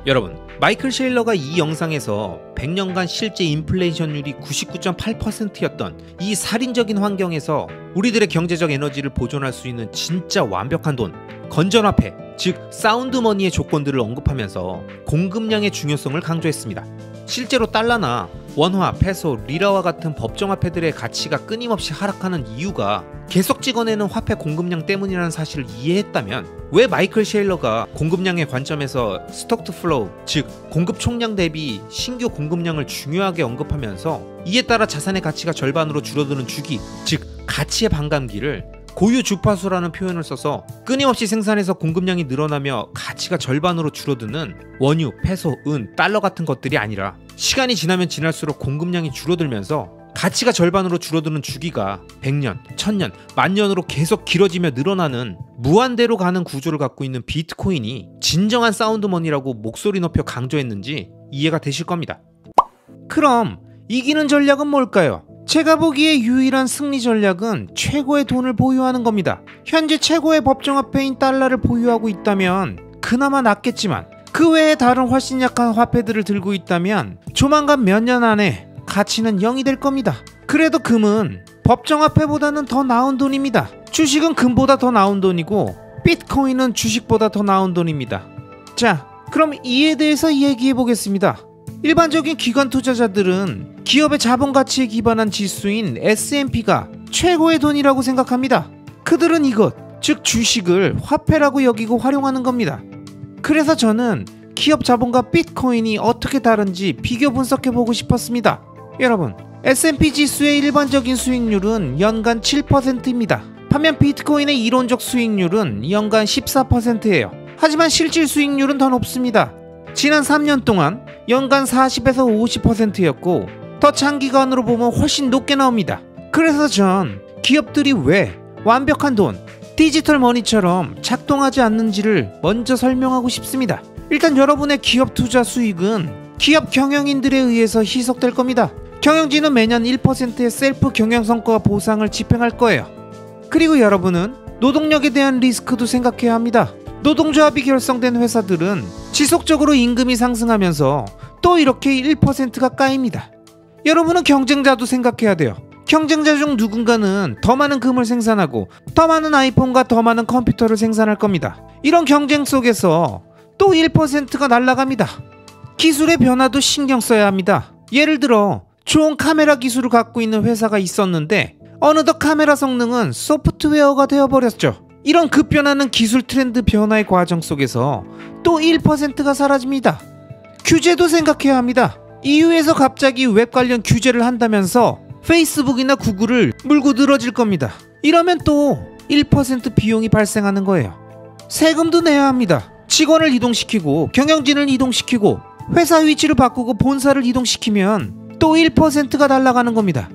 여러분, 마이클 셰일러가 이 영상에서 100년간 실제 인플레이션율이 99.8%였던 이 살인적인 환경에서 우리들의 경제적 에너지를 보존할 수 있는 진짜 완벽한 돈, 건전화폐, 즉 사운드머니의 조건들을 언급하면서 공급량의 중요성을 강조했습니다. 실제로 달러나 원화, 페소, 리라와 같은 법정화폐들의 가치가 끊임없이 하락하는 이유가 계속 찍어내는 화폐 공급량 때문이라는 사실을 이해했다면 왜 마이클 셰일러가 공급량의 관점에서 스톡 투 플로우, 즉 공급 총량 대비 신규 공급량을 중요하게 언급하면서 이에 따라 자산의 가치가 절반으로 줄어드는 주기, 즉 가치의 반감기를 고유 주파수라는 표현을 써서 끊임없이 생산해서 공급량이 늘어나며 가치가 절반으로 줄어드는 원유, 페소, 은, 달러 같은 것들이 아니라 시간이 지나면 지날수록 공급량이 줄어들면서 가치가 절반으로 줄어드는 주기가 100년, 1000년, 만년으로 계속 길어지며 늘어나는 무한대로 가는 구조를 갖고 있는 비트코인이 진정한 사운드머니라고 목소리 높여 강조했는지 이해가 되실 겁니다. 그럼 이기는 전략은 뭘까요? 제가 보기에 유일한 승리 전략은 최고의 돈을 보유하는 겁니다. 현재 최고의 법정화폐인 달러를 보유하고 있다면 그나마 낫겠지만 그 외에 다른 훨씬 약한 화폐들을 들고 있다면 조만간 몇 년 안에 가치는 0이 될 겁니다. 그래도 금은 법정화폐보다는 더 나은 돈입니다. 주식은 금보다 더 나은 돈이고 비트코인은 주식보다 더 나은 돈입니다. 자, 그럼 이에 대해서 얘기해 보겠습니다. 일반적인 기관 투자자들은 기업의 자본 가치에 기반한 지수인 S&P가 최고의 돈이라고 생각합니다. 그들은 이것, 즉 주식을 화폐라고 여기고 활용하는 겁니다. 그래서 저는 기업 자본과 비트코인이 어떻게 다른지 비교 분석해보고 싶었습니다. 여러분, S&P 지수의 일반적인 수익률은 연간 7%입니다. 반면 비트코인의 이론적 수익률은 연간 14%예요. 하지만 실질 수익률은 더 높습니다. 지난 3년 동안 연간 40에서 50%였고 더 장기간으로 보면 훨씬 높게 나옵니다. 그래서 전 기업들이 왜 완벽한 돈, 디지털 머니처럼 작동하지 않는지를 먼저 설명하고 싶습니다. 일단 여러분의 기업 투자 수익은 기업 경영인들에 의해서 희석될 겁니다. 경영진은 매년 1%의 셀프 경영 성과 보상을 집행할 거예요. 그리고 여러분은 노동력에 대한 리스크도 생각해야 합니다. 노동조합이 결성된 회사들은 지속적으로 임금이 상승하면서 또 이렇게 1%가 까입니다. 여러분은 경쟁자도 생각해야 돼요. 경쟁자 중 누군가는 더 많은 금을 생산하고 더 많은 아이폰과 더 많은 컴퓨터를 생산할 겁니다. 이런 경쟁 속에서 또 1%가 날아갑니다. 기술의 변화도 신경 써야 합니다. 예를 들어 좋은 카메라 기술을 갖고 있는 회사가 있었는데 어느덧 카메라 성능은 소프트웨어가 되어버렸죠. 이런 급변하는 기술 트렌드 변화의 과정 속에서 또 1%가 사라집니다. 규제도 생각해야 합니다. EU에서 갑자기 웹 관련 규제를 한다면서 페이스북이나 구글을 물고 늘어질 겁니다. 이러면 또 1% 비용이 발생하는 거예요. 세금도 내야 합니다. 직원을 이동시키고 경영진을 이동시키고 회사 위치를 바꾸고 본사를 이동시키면 또 1%가 날아가는 겁니다.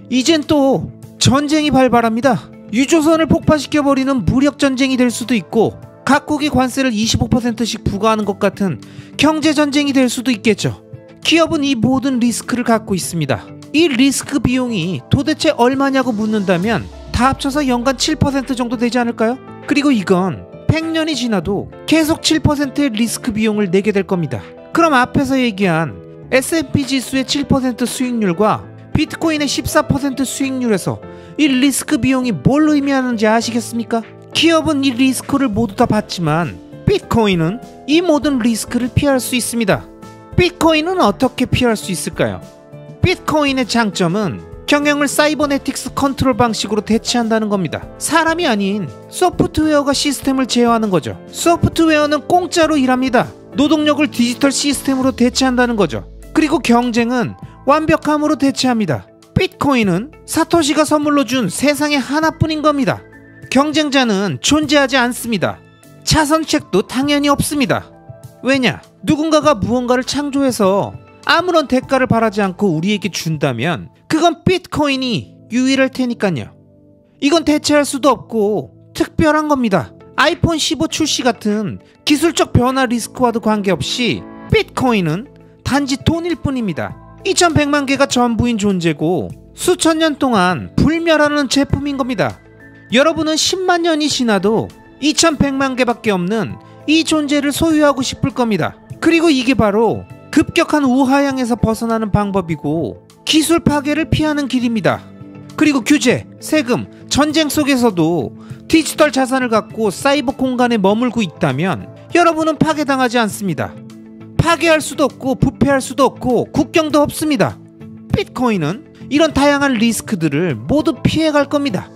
이젠 또 전쟁이 발발합니다. 유조선을 폭파시켜버리는 무력전쟁이 될 수도 있고 각국이 관세를 25%씩 부과하는 것 같은 경제전쟁이 될 수도 있겠죠. 기업은 이 모든 리스크를 갖고 있습니다. 이 리스크 비용이 도대체 얼마냐고 묻는다면 다 합쳐서 연간 7% 정도 되지 않을까요? 그리고 이건 100년이 지나도 계속 7%의 리스크 비용을 내게 될 겁니다. 그럼 앞에서 얘기한 S&P 지수의 7% 수익률과 비트코인의 14% 수익률에서 이 리스크 비용이 뭘 의미하는지 아시겠습니까? 기업은 이 리스크를 모두 다 받지만 비트코인은 이 모든 리스크를 피할 수 있습니다. 비트코인은 어떻게 피할 수 있을까요? 비트코인의 장점은 경영을 사이버네틱스 컨트롤 방식으로 대체한다는 겁니다. 사람이 아닌 소프트웨어가 시스템을 제어하는 거죠. 소프트웨어는 공짜로 일합니다. 노동력을 디지털 시스템으로 대체한다는 거죠. 그리고 경쟁은 완벽함으로 대체합니다. 비트코인은 사토시가 선물로 준 세상에 하나뿐인 겁니다. 경쟁자는 존재하지 않습니다. 차선책도 당연히 없습니다. 왜냐? 누군가가 무언가를 창조해서 아무런 대가를 바라지 않고 우리에게 준다면 그건 비트코인이 유일할 테니까요. 이건 대체할 수도 없고 특별한 겁니다. 아이폰 15 출시 같은 기술적 변화 리스크와도 관계없이 비트코인은 단지 돈일 뿐입니다. 2100만 개가 전부인 존재고 수천 년 동안 불멸하는 제품인 겁니다. 여러분은 10만 년이 지나도 2100만 개밖에 없는 이 존재를 소유하고 싶을 겁니다. 그리고 이게 바로 급격한 우하향에서 벗어나는 방법이고 기술 파괴를 피하는 길입니다. 그리고 규제, 세금, 전쟁 속에서도 디지털 자산을 갖고 사이버 공간에 머물고 있다면 여러분은 파괴당하지 않습니다. 파괴할 수도 없고 부패할 수도 없고 국경도 없습니다. 비트코인은 이런 다양한 리스크들을 모두 피해갈 겁니다.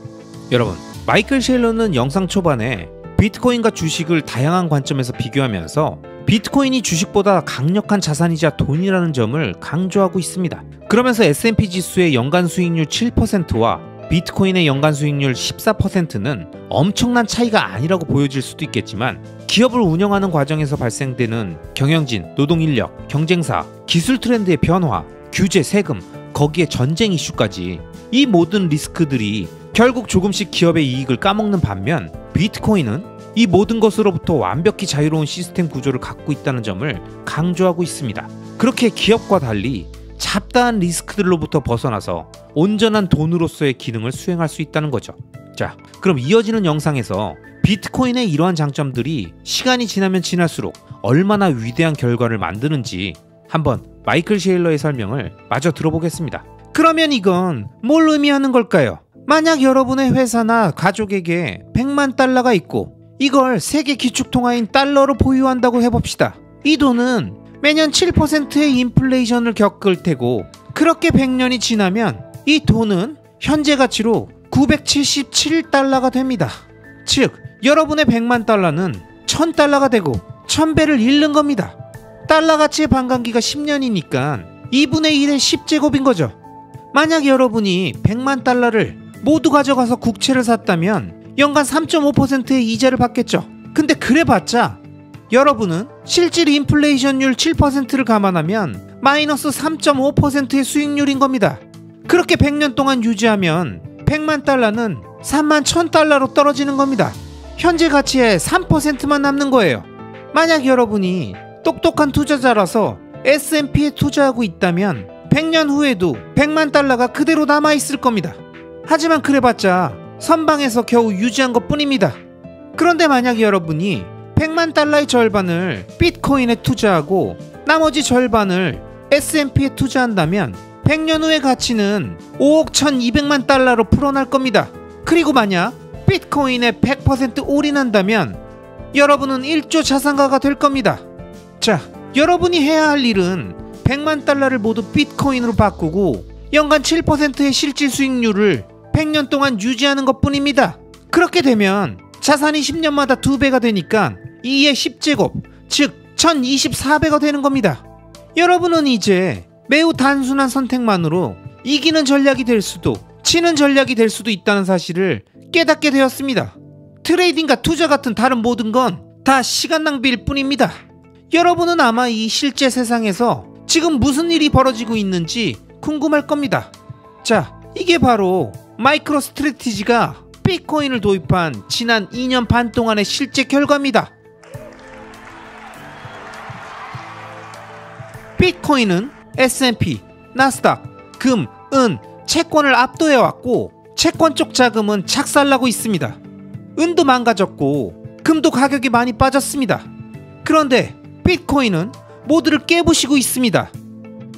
여러분, 마이클 셰일러는 영상 초반에 비트코인과 주식을 다양한 관점에서 비교하면서 비트코인이 주식보다 강력한 자산이자 돈이라는 점을 강조하고 있습니다. 그러면서 S&P 지수의 연간 수익률 7%와 비트코인의 연간 수익률 14%는 엄청난 차이가 아니라고 보여질 수도 있겠지만 기업을 운영하는 과정에서 발생되는 경영진, 노동인력, 경쟁사, 기술 트렌드의 변화, 규제, 세금, 거기에 전쟁 이슈까지 이 모든 리스크들이 결국 조금씩 기업의 이익을 까먹는 반면 비트코인은 이 모든 것으로부터 완벽히 자유로운 시스템 구조를 갖고 있다는 점을 강조하고 있습니다. 그렇게 기업과 달리 잡다한 리스크들로부터 벗어나서 온전한 돈으로서의 기능을 수행할 수 있다는 거죠. 자, 그럼 이어지는 영상에서 비트코인의 이러한 장점들이 시간이 지나면 지날수록 얼마나 위대한 결과를 만드는지 한번 마이클 셰일러의 설명을 마저 들어보겠습니다. 그러면 이건 뭘 의미하는 걸까요? 만약 여러분의 회사나 가족에게 100만 달러가 있고 이걸 세계 기축통화인 달러로 보유한다고 해봅시다. 이 돈은 매년 7%의 인플레이션을 겪을 테고 그렇게 100년이 지나면 이 돈은 현재 가치로 977달러가 됩니다. 즉 여러분의 100만 달러는 1000달러가 되고 1000배를 잃는 겁니다. 달러 가치의 반감기가 10년이니까 2분의 1의 10제곱인 거죠. 만약 여러분이 100만 달러를 모두 가져가서 국채를 샀다면 연간 3.5%의 이자를 받겠죠. 근데 그래봤자 여러분은 실질 인플레이션율 7%를 감안하면 마이너스 3.5%의 수익률인 겁니다. 그렇게 100년 동안 유지하면 100만 달러는 3만 1000달러로 떨어지는 겁니다. 현재 가치의 3%만 남는 거예요. 만약 여러분이 똑똑한 투자자라서 S&P에 투자하고 있다면 100년 후에도 100만 달러가 그대로 남아있을 겁니다. 하지만 그래봤자 선방에서 겨우 유지한 것 뿐입니다. 그런데 만약 여러분이 100만 달러의 절반을 비트코인에 투자하고 나머지 절반을 S&P에 투자한다면 100년 후의 가치는 5억 1200만 달러로 풀어날 겁니다. 그리고 만약 비트코인에 100% 올인한다면 여러분은 1조 자산가가 될 겁니다. 자, 여러분이 해야 할 일은 100만 달러를 모두 비트코인으로 바꾸고 연간 7%의 실질 수익률을 100년 동안 유지하는 것 뿐입니다. 그렇게 되면 자산이 10년마다 2배가 되니까 2의 10제곱, 즉 1024배가 되는 겁니다. 여러분은 이제 매우 단순한 선택만으로 이기는 전략이 될 수도 치는 전략이 될 수도 있다는 사실을 깨닫게 되었습니다. 트레이딩과 투자 같은 다른 모든 건 다 시간 낭비일 뿐입니다. 여러분은 아마 이 실제 세상에서 지금 무슨 일이 벌어지고 있는지 궁금할 겁니다. 자, 이게 바로 마이크로 스트래티지가 비트코인을 도입한 지난 2년 반 동안의 실제 결과입니다. 비트코인은 S&P, 나스닥, 금, 은, 채권을 압도해왔고 채권 쪽 자금은 착살나고 있습니다. 은도 망가졌고 금도 가격이 많이 빠졌습니다. 그런데 비트코인은 모두를 깨부시고 있습니다.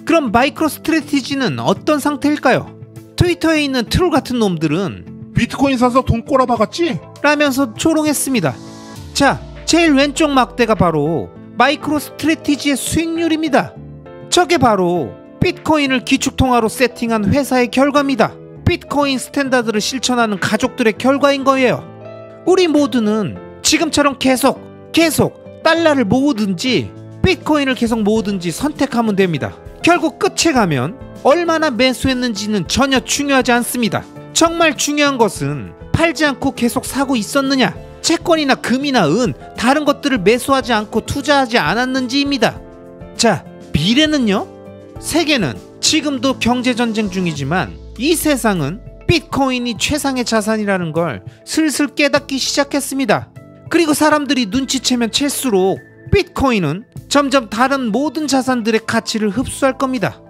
그럼 마이크로 스트래티지는 어떤 상태일까요? 트위터에 있는 트롤 같은 놈들은 비트코인 사서 돈 꼬라박았지? 라면서 조롱했습니다. 자, 제일 왼쪽 막대가 바로 마이크로 스트래티지의 수익률입니다. 저게 바로 비트코인을 기축통화로 세팅한 회사의 결과입니다. 비트코인 스탠다드를 실천하는 가족들의 결과인 거예요. 우리 모두는 지금처럼 계속 달러를 모으든지 비트코인을 계속 모으든지 선택하면 됩니다. 결국 끝에 가면 얼마나 매수했는지는 전혀 중요하지 않습니다. 정말 중요한 것은 팔지 않고 계속 사고 있었느냐, 채권이나 금이나 은, 다른 것들을 매수하지 않고 투자하지 않았는지입니다. 자, 미래는요? 세계는 지금도 경제전쟁 중이지만 이 세상은 비트코인이 최상의 자산이라는 걸 슬슬 깨닫기 시작했습니다. 그리고 사람들이 눈치채면 챌수록 비트코인은 점점 다른 모든 자산들의 가치를 흡수할 겁니다.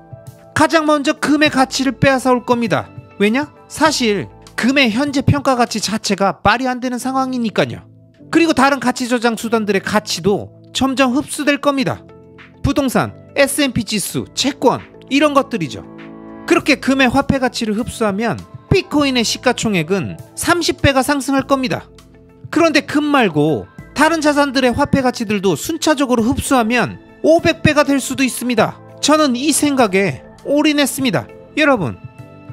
가장 먼저 금의 가치를 빼앗아 올 겁니다. 왜냐? 사실 금의 현재 평가 가치 자체가 말이 안 되는 상황이니까요. 그리고 다른 가치 저장 수단들의 가치도 점점 흡수될 겁니다. 부동산, S&P 지수, 채권 이런 것들이죠. 그렇게 금의 화폐 가치를 흡수하면 비트코인의 시가총액은 30배가 상승할 겁니다. 그런데 금 말고 다른 자산들의 화폐 가치들도 순차적으로 흡수하면 500배가 될 수도 있습니다. 저는 이 생각에 올인했습니다. 여러분,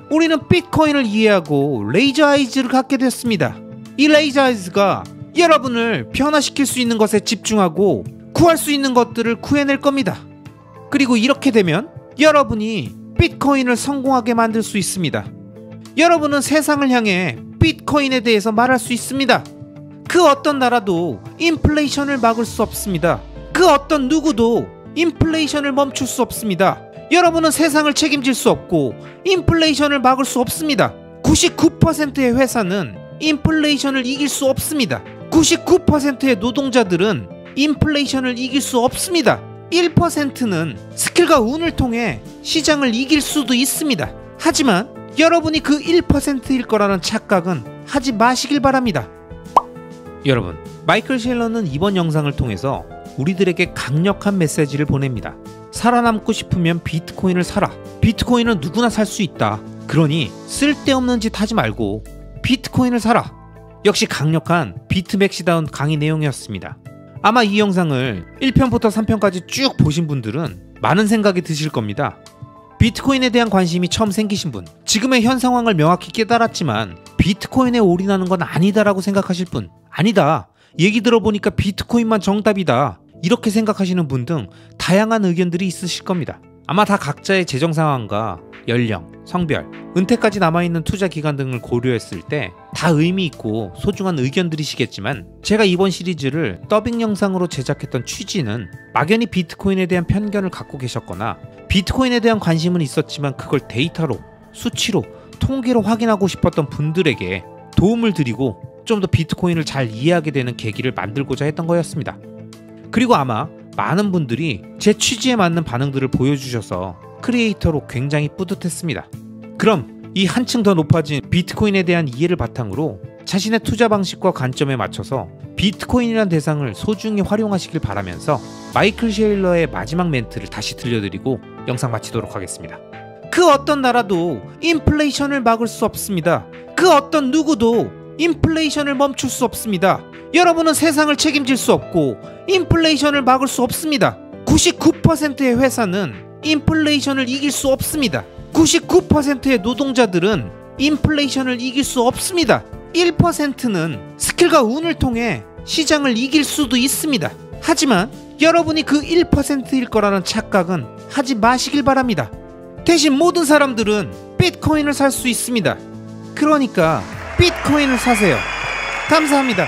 우리는 비트코인을 이해하고 레이저 아이즈를 갖게 됐습니다. 이 레이저 아이즈가 여러분을 변화시킬 수 있는 것에 집중하고 구할 수 있는 것들을 구해낼 겁니다. 그리고 이렇게 되면 여러분이 비트코인을 성공하게 만들 수 있습니다. 여러분은 세상을 향해 비트코인에 대해서 말할 수 있습니다. 그 어떤 나라도 인플레이션을 막을 수 없습니다. 그 어떤 누구도 인플레이션을 멈출 수 없습니다. 여러분은 세상을 책임질 수 없고 인플레이션을 막을 수 없습니다. 99%의 회사는 인플레이션을 이길 수 없습니다. 99%의 노동자들은 인플레이션을 이길 수 없습니다. 1%는 스킬과 운을 통해 시장을 이길 수도 있습니다. 하지만 여러분이 그 1%일 거라는 착각은 하지 마시길 바랍니다. 여러분, 마이클 셰일러는 이번 영상을 통해서 우리들에게 강력한 메시지를 보냅니다. 살아남고 싶으면 비트코인을 사라. 비트코인은 누구나 살 수 있다. 그러니 쓸데없는 짓 하지 말고 비트코인을 사라. 역시 강력한 비트맥시다운 강의 내용이었습니다. 아마 이 영상을 1편부터 3편까지 쭉 보신 분들은 많은 생각이 드실 겁니다. 비트코인에 대한 관심이 처음 생기신 분, 지금의 현 상황을 명확히 깨달았지만 비트코인에 올인하는 건 아니다라고 생각하실 분, 아니다, 얘기 들어보니까 비트코인만 정답이다, 이렇게 생각하시는 분 등 다양한 의견들이 있으실 겁니다. 아마 다 각자의 재정 상황과 연령, 성별, 은퇴까지 남아있는 투자 기간 등을 고려했을 때 다 의미 있고 소중한 의견들이시겠지만, 제가 이번 시리즈를 더빙 영상으로 제작했던 취지는 막연히 비트코인에 대한 편견을 갖고 계셨거나 비트코인에 대한 관심은 있었지만 그걸 데이터로, 수치로, 통계로 확인하고 싶었던 분들에게 도움을 드리고 좀 더 비트코인을 잘 이해하게 되는 계기를 만들고자 했던 거였습니다. 그리고 아마 많은 분들이 제 취지에 맞는 반응들을 보여주셔서 크리에이터로 굉장히 뿌듯했습니다. 그럼 이 한층 더 높아진 비트코인에 대한 이해를 바탕으로 자신의 투자 방식과 관점에 맞춰서 비트코인이란 대상을 소중히 활용하시길 바라면서 마이클 셰일러의 마지막 멘트를 다시 들려드리고 영상 마치도록 하겠습니다. 그 어떤 나라도 인플레이션을 막을 수 없습니다. 그 어떤 누구도 인플레이션을 멈출 수 없습니다. 여러분은 세상을 책임질 수 없고 인플레이션을 막을 수 없습니다. 99%의 회사는 인플레이션을 이길 수 없습니다. 99%의 노동자들은 인플레이션을 이길 수 없습니다. 1%는 스킬과 운을 통해 시장을 이길 수도 있습니다. 하지만 여러분이 그 1%일 거라는 착각은 하지 마시길 바랍니다. 대신 모든 사람들은 비트코인을 살 수 있습니다. 그러니까 비트코인을 사세요. 감사합니다.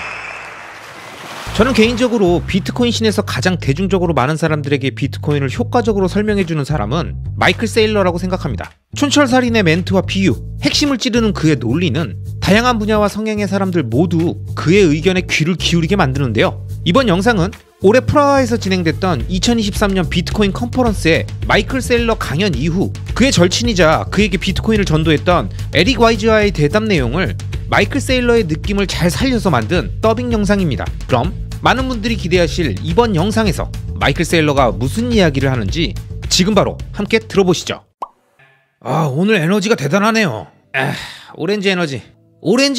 저는 개인적으로 비트코인 씬에서 가장 대중적으로 많은 사람들에게 비트코인을 효과적으로 설명해주는 사람은 마이클 세일러라고 생각합니다. 촌철살인의 멘트와 비유, 핵심을 찌르는 그의 논리는 다양한 분야와 성향의 사람들 모두 그의 의견에 귀를 기울이게 만드는데요. 이번 영상은 올해 프라하에서 진행됐던 2023년 비트코인 컨퍼런스의 마이클 세일러 강연 이후 그의 절친이자 그에게 비트코인을 전도했던 에릭 와이즈와의 대담 내용을 마이클 세일러의 느낌을 잘 살려서 만든 더빙 영상입니다. 그럼 많은 분들이 기대하실 이번 영상에서 마이클 세일러가 무슨 이야기를 하는지 지금 바로 함께 들어보시죠. 오늘 에너지가 대단하네요. 오렌지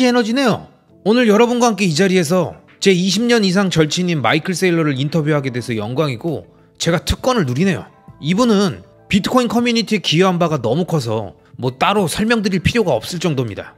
에너지네요. 오늘 여러분과 함께 이 자리에서 제 20년 이상 절친인 마이클 세일러를 인터뷰하게 돼서 영광이고 제가 특권을 누리네요. 이분은 비트코인 커뮤니티에 기여한 바가 너무 커서 뭐 따로 설명드릴 필요가 없을 정도입니다.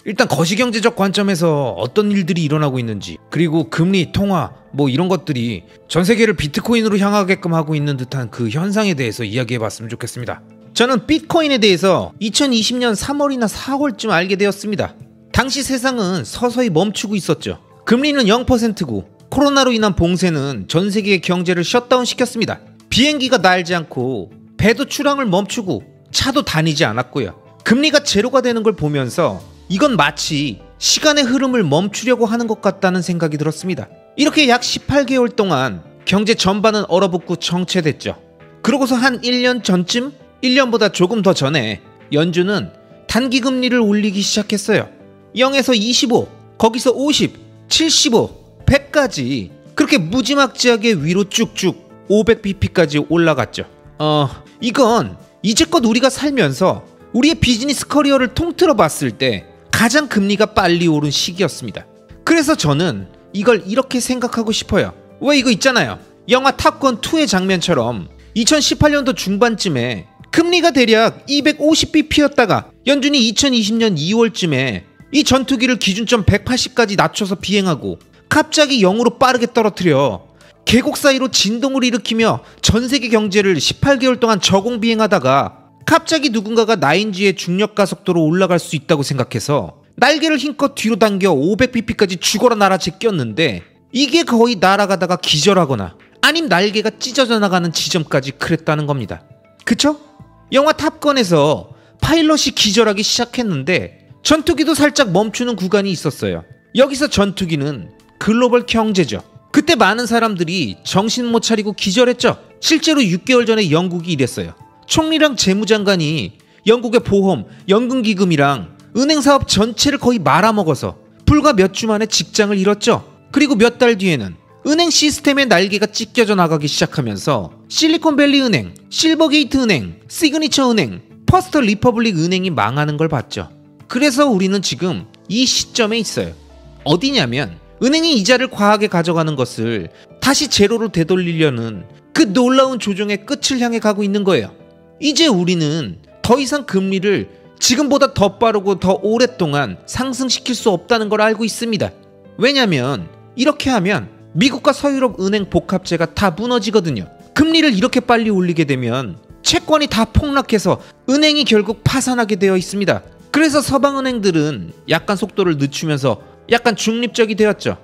일단 거시경제적 관점에서 어떤 일들이 일어나고 있는지, 그리고 금리, 통화 뭐 이런 것들이 전 세계를 비트코인으로 향하게끔 하고 있는 듯한 그 현상에 대해서 이야기해봤으면 좋겠습니다. 저는 비트코인에 대해서 2020년 3월이나 4월쯤 알게 되었습니다. 당시 세상은 서서히 멈추고 있었죠. 금리는 0%고 코로나로 인한 봉쇄는 전 세계의 경제를 셧다운 시켰습니다. 비행기가 날지 않고 배도 출항을 멈추고 차도 다니지 않았고요. 금리가 제로가 되는 걸 보면서 이건 마치 시간의 흐름을 멈추려고 하는 것 같다는 생각이 들었습니다. 이렇게 약 18개월 동안 경제 전반은 얼어붙고 정체됐죠. 그러고서 한 1년 전쯤 1년보다 조금 더 전에 연준은 단기 금리를 올리기 시작했어요. 0에서 25, 거기서 50, 75, 100까지 그렇게 무지막지하게 위로 쭉쭉 500bp까지 올라갔죠. 이건 이제껏 우리가 살면서 우리의 비즈니스 커리어를 통틀어 봤을 때 가장 금리가 빨리 오른 시기였습니다. 그래서 저는 이걸 이렇게 생각하고 싶어요. 왜 이거 있잖아요. 영화 탑건 2의 장면처럼 2018년도 중반쯤에 금리가 대략 250bp였다가 연준이 2020년 2월쯤에 이 전투기를 기준점 180까지 낮춰서 비행하고 갑자기 0으로 빠르게 떨어뜨려 계곡 사이로 진동을 일으키며 전세계 경제를 18개월 동안 저공 비행하다가 갑자기 누군가가 나인지의 중력 가속도로 올라갈 수 있다고 생각해서 날개를 힘껏 뒤로 당겨 500bp까지 죽어라 날아 제꼈는데 이게 거의 날아가다가 기절하거나 아님 날개가 찢어져 나가는 지점까지 그랬다는 겁니다. 그쵸? 영화 탑건에서 파일럿이 기절하기 시작했는데 전투기도 살짝 멈추는 구간이 있었어요. 여기서 전투기는 글로벌 경제죠. 그때 많은 사람들이 정신 못 차리고 기절했죠. 실제로 6개월 전에 영국이 이랬어요. 총리랑 재무장관이 영국의 보험, 연금기금이랑 은행사업 전체를 거의 말아먹어서 불과 몇 주 만에 직장을 잃었죠. 그리고 몇 달 뒤에는 은행 시스템의 날개가 찢겨져 나가기 시작하면서 실리콘밸리 은행, 실버게이트 은행, 시그니처 은행, 퍼스트 리퍼블릭 은행이 망하는 걸 봤죠. 그래서 우리는 지금 이 시점에 있어요. 어디냐면 은행이 이자를 과하게 가져가는 것을 다시 제로로 되돌리려는 그 놀라운 조정의 끝을 향해 가고 있는 거예요. 이제 우리는 더 이상 금리를 지금보다 더 빠르고 더 오랫동안 상승시킬 수 없다는 걸 알고 있습니다. 왜냐면 이렇게 하면 미국과 서유럽 은행 복합제가 다 무너지거든요. 금리를 이렇게 빨리 올리게 되면 채권이 다 폭락해서 은행이 결국 파산하게 되어 있습니다. 그래서 서방은행들은 약간 속도를 늦추면서 약간 중립적이 되었죠.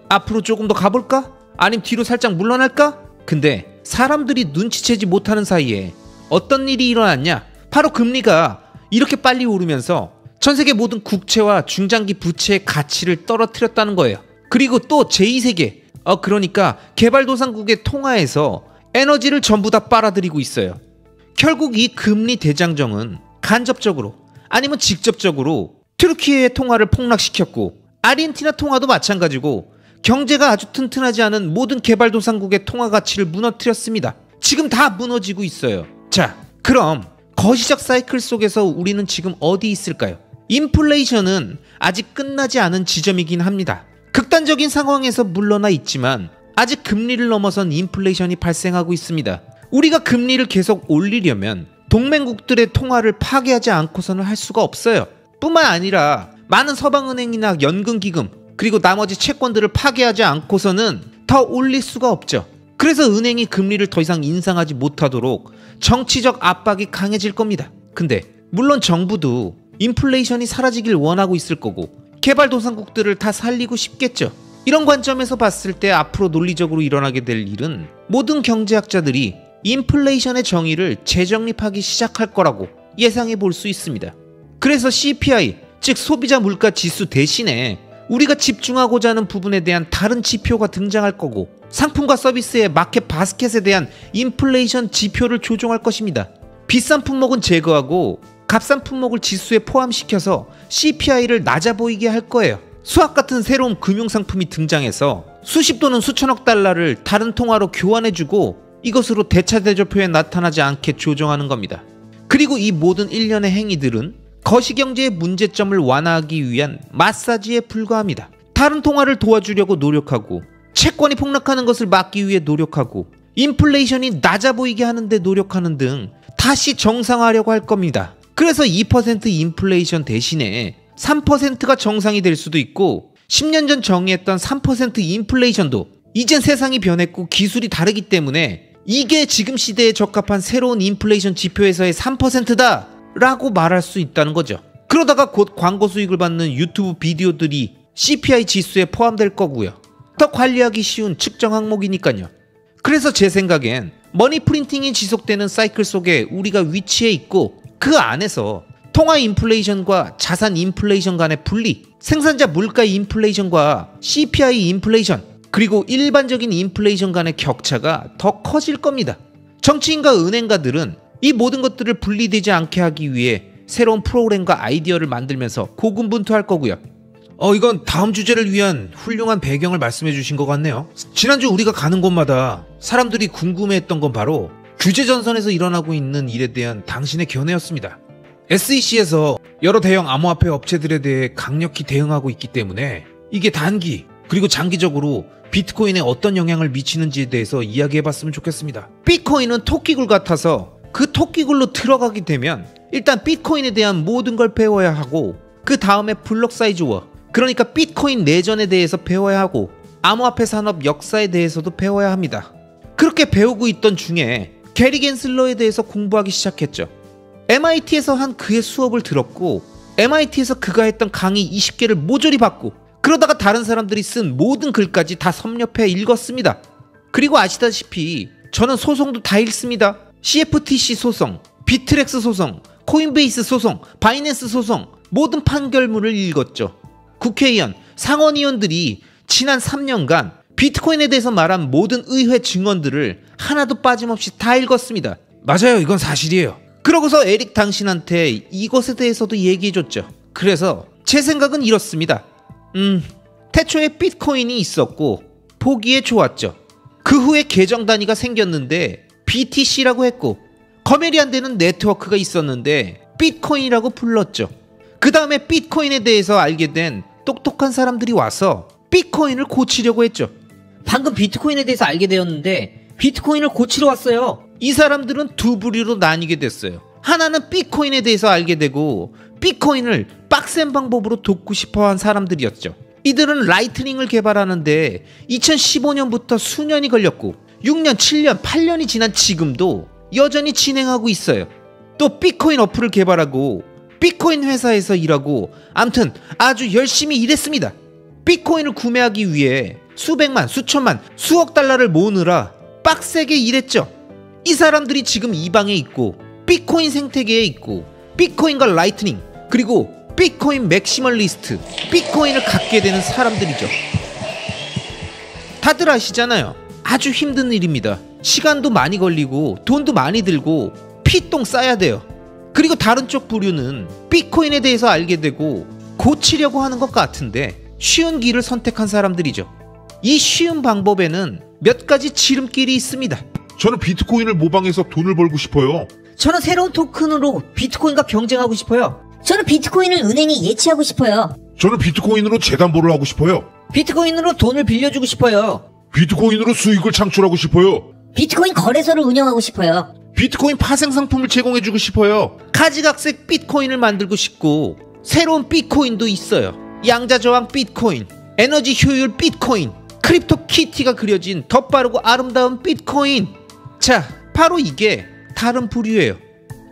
앞으로 조금 더 가볼까? 아님 뒤로 살짝 물러날까? 근데 사람들이 눈치채지 못하는 사이에 어떤 일이 일어났냐? 바로 금리가 이렇게 빨리 오르면서 전세계 모든 국채와 중장기 부채의 가치를 떨어뜨렸다는 거예요. 그리고 또 제2세계, 그러니까 개발도상국의 통화에서 에너지를 전부 다 빨아들이고 있어요. 결국 이 금리 대장정은 간접적으로 아니면 직접적으로 튀르키예의 통화를 폭락시켰고 아르헨티나 통화도 마찬가지고 경제가 아주 튼튼하지 않은 모든 개발도상국의 통화 가치를 무너뜨렸습니다. 지금 다 무너지고 있어요. 자, 그럼 거시적 사이클 속에서 우리는 지금 어디 있을까요? 인플레이션은 아직 끝나지 않은 지점이긴 합니다. 극단적인 상황에서 물러나 있지만 아직 금리를 넘어선 인플레이션이 발생하고 있습니다. 우리가 금리를 계속 올리려면 동맹국들의 통화를 파괴하지 않고서는 할 수가 없어요. 뿐만 아니라 많은 서방은행이나 연금기금 그리고 나머지 채권들을 파괴하지 않고서는 더 올릴 수가 없죠. 그래서 은행이 금리를 더 이상 인상하지 못하도록 정치적 압박이 강해질 겁니다. 근데 물론 정부도 인플레이션이 사라지길 원하고 있을 거고 개발도상국들을 다 살리고 싶겠죠. 이런 관점에서 봤을 때 앞으로 논리적으로 일어나게 될 일은 모든 경제학자들이 인플레이션의 정의를 재정립하기 시작할 거라고 예상해 볼 수 있습니다. 그래서 CPI, 즉 소비자 물가 지수 대신에 우리가 집중하고자 하는 부분에 대한 다른 지표가 등장할 거고 상품과 서비스의 마켓 바스켓에 대한 인플레이션 지표를 조정할 것입니다. 비싼 품목은 제거하고 값싼 품목을 지수에 포함시켜서 CPI를 낮아 보이게 할 거예요. 수학 같은 새로운 금융상품이 등장해서 수십 또는 수천억 달러를 다른 통화로 교환해주고 이것으로 대차대조표에 나타나지 않게 조정하는 겁니다. 그리고 이 모든 일련의 행위들은 거시경제의 문제점을 완화하기 위한 마사지에 불과합니다. 다른 통화를 도와주려고 노력하고 채권이 폭락하는 것을 막기 위해 노력하고 인플레이션이 낮아 보이게 하는데 노력하는 등 다시 정상화하려고 할 겁니다. 그래서 2% 인플레이션 대신에 3%가 정상이 될 수도 있고 10년 전 정의했던 3% 인플레이션도 이젠 세상이 변했고 기술이 다르기 때문에 이게 지금 시대에 적합한 새로운 인플레이션 지표에서의 3%다 라고 말할 수 있다는 거죠. 그러다가 곧 광고 수익을 받는 유튜브 비디오들이 CPI 지수에 포함될 거고요. 더 관리하기 쉬운 측정 항목이니까요. 그래서 제 생각엔 머니 프린팅이 지속되는 사이클 속에 우리가 위치해 있고 그 안에서 통화 인플레이션과 자산 인플레이션 간의 분리, 생산자 물가 인플레이션과 CPI 인플레이션, 그리고 일반적인 인플레이션 간의 격차가 더 커질 겁니다. 정치인과 은행가들은 이 모든 것들을 분리되지 않게 하기 위해 새로운 프로그램과 아이디어를 만들면서 고군분투할 거고요. 이건 다음 주제를 위한 훌륭한 배경을 말씀해 주신 것 같네요. 지난주 우리가 가는 곳마다 사람들이 궁금해했던 건 바로 규제 전선에서 일어나고 있는 일에 대한 당신의 견해였습니다. SEC에서 여러 대형 암호화폐 업체들에 대해 강력히 대응하고 있기 때문에 이게 단기 그리고 장기적으로 비트코인에 어떤 영향을 미치는지에 대해서 이야기해봤으면 좋겠습니다. 비트코인은 토끼굴 같아서 그 토끼굴로 들어가게 되면 일단 비트코인에 대한 모든 걸 배워야 하고 그 다음에 블록 사이즈 워, 그러니까 비트코인 내전에 대해서 배워야 하고 암호화폐 산업 역사에 대해서도 배워야 합니다. 그렇게 배우고 있던 중에 게리 겐슬러에 대해서 공부하기 시작했죠. MIT에서 한 그의 수업을 들었고 MIT에서 그가 했던 강의 20개를 모조리 받고 그러다가 다른 사람들이 쓴 모든 글까지 다 섭렵해 읽었습니다. 그리고 아시다시피 저는 소송도 다 읽습니다. CFTC 소송, 비트렉스 소송, 코인베이스 소송, 바이낸스 소송, 모든 판결문을 읽었죠. 국회의원, 상원의원들이 지난 3년간 비트코인에 대해서 말한 모든 의회 증언들을 하나도 빠짐없이 다 읽었습니다. 맞아요, 이건 사실이에요. 그러고서 에릭 당신한테 이것에 대해서도 얘기해줬죠. 그래서 제 생각은 이렇습니다. 태초에 비트코인이 있었고 보기에 좋았죠. 그 후에 계정 단위가 생겼는데 BTC라고 했고 검열이 안 되는 네트워크가 있었는데 비트코인이라고 불렀죠. 그 다음에 비트코인에 대해서 알게 된 똑똑한 사람들이 와서 비트코인을 고치려고 했죠. 방금 비트코인에 대해서 알게 되었는데 비트코인을 고치러 왔어요. 이 사람들은 두 부류로 나뉘게 됐어요. 하나는 비트코인에 대해서 알게 되고 비트코인을 빡센 방법으로 돕고 싶어한 사람들이었죠. 이들은 라이트닝을 개발하는데 2015년부터 수년이 걸렸고 6년, 7년, 8년이 지난 지금도 여전히 진행하고 있어요. 또 비트코인 어플을 개발하고 비트코인 회사에서 일하고 암튼 아주 열심히 일했습니다. 비트코인을 구매하기 위해 수백만, 수천만, 수억 달러를 모으느라 빡세게 일했죠. 이 사람들이 지금 이 방에 있고 비트코인 생태계에 있고 비트코인과 라이트닝 그리고 비트코인 맥시멀리스트, 비트코인을 갖게 되는 사람들이죠. 다들 아시잖아요. 아주 힘든 일입니다. 시간도 많이 걸리고 돈도 많이 들고 피똥 싸야 돼요. 그리고 다른 쪽 부류는 비트코인에 대해서 알게 되고 고치려고 하는 것 같은데 쉬운 길을 선택한 사람들이죠. 이 쉬운 방법에는 몇 가지 지름길이 있습니다. 저는 비트코인을 모방해서 돈을 벌고 싶어요. 저는 새로운 토큰으로 비트코인과 경쟁하고 싶어요. 저는 비트코인을 은행에 예치하고 싶어요. 저는 비트코인으로 재담보를 하고 싶어요. 비트코인으로 돈을 빌려주고 싶어요. 비트코인으로 수익을 창출하고 싶어요. 비트코인 거래소를 운영하고 싶어요. 비트코인 파생 상품을 제공해주고 싶어요. 가지각색 비트코인을 만들고 싶고 새로운 비트코인도 있어요. 양자저항 비트코인, 에너지 효율 비트코인, 크립토 키티가 그려진 더 빠르고 아름다운 비트코인. 자, 바로 이게 다른 부류예요.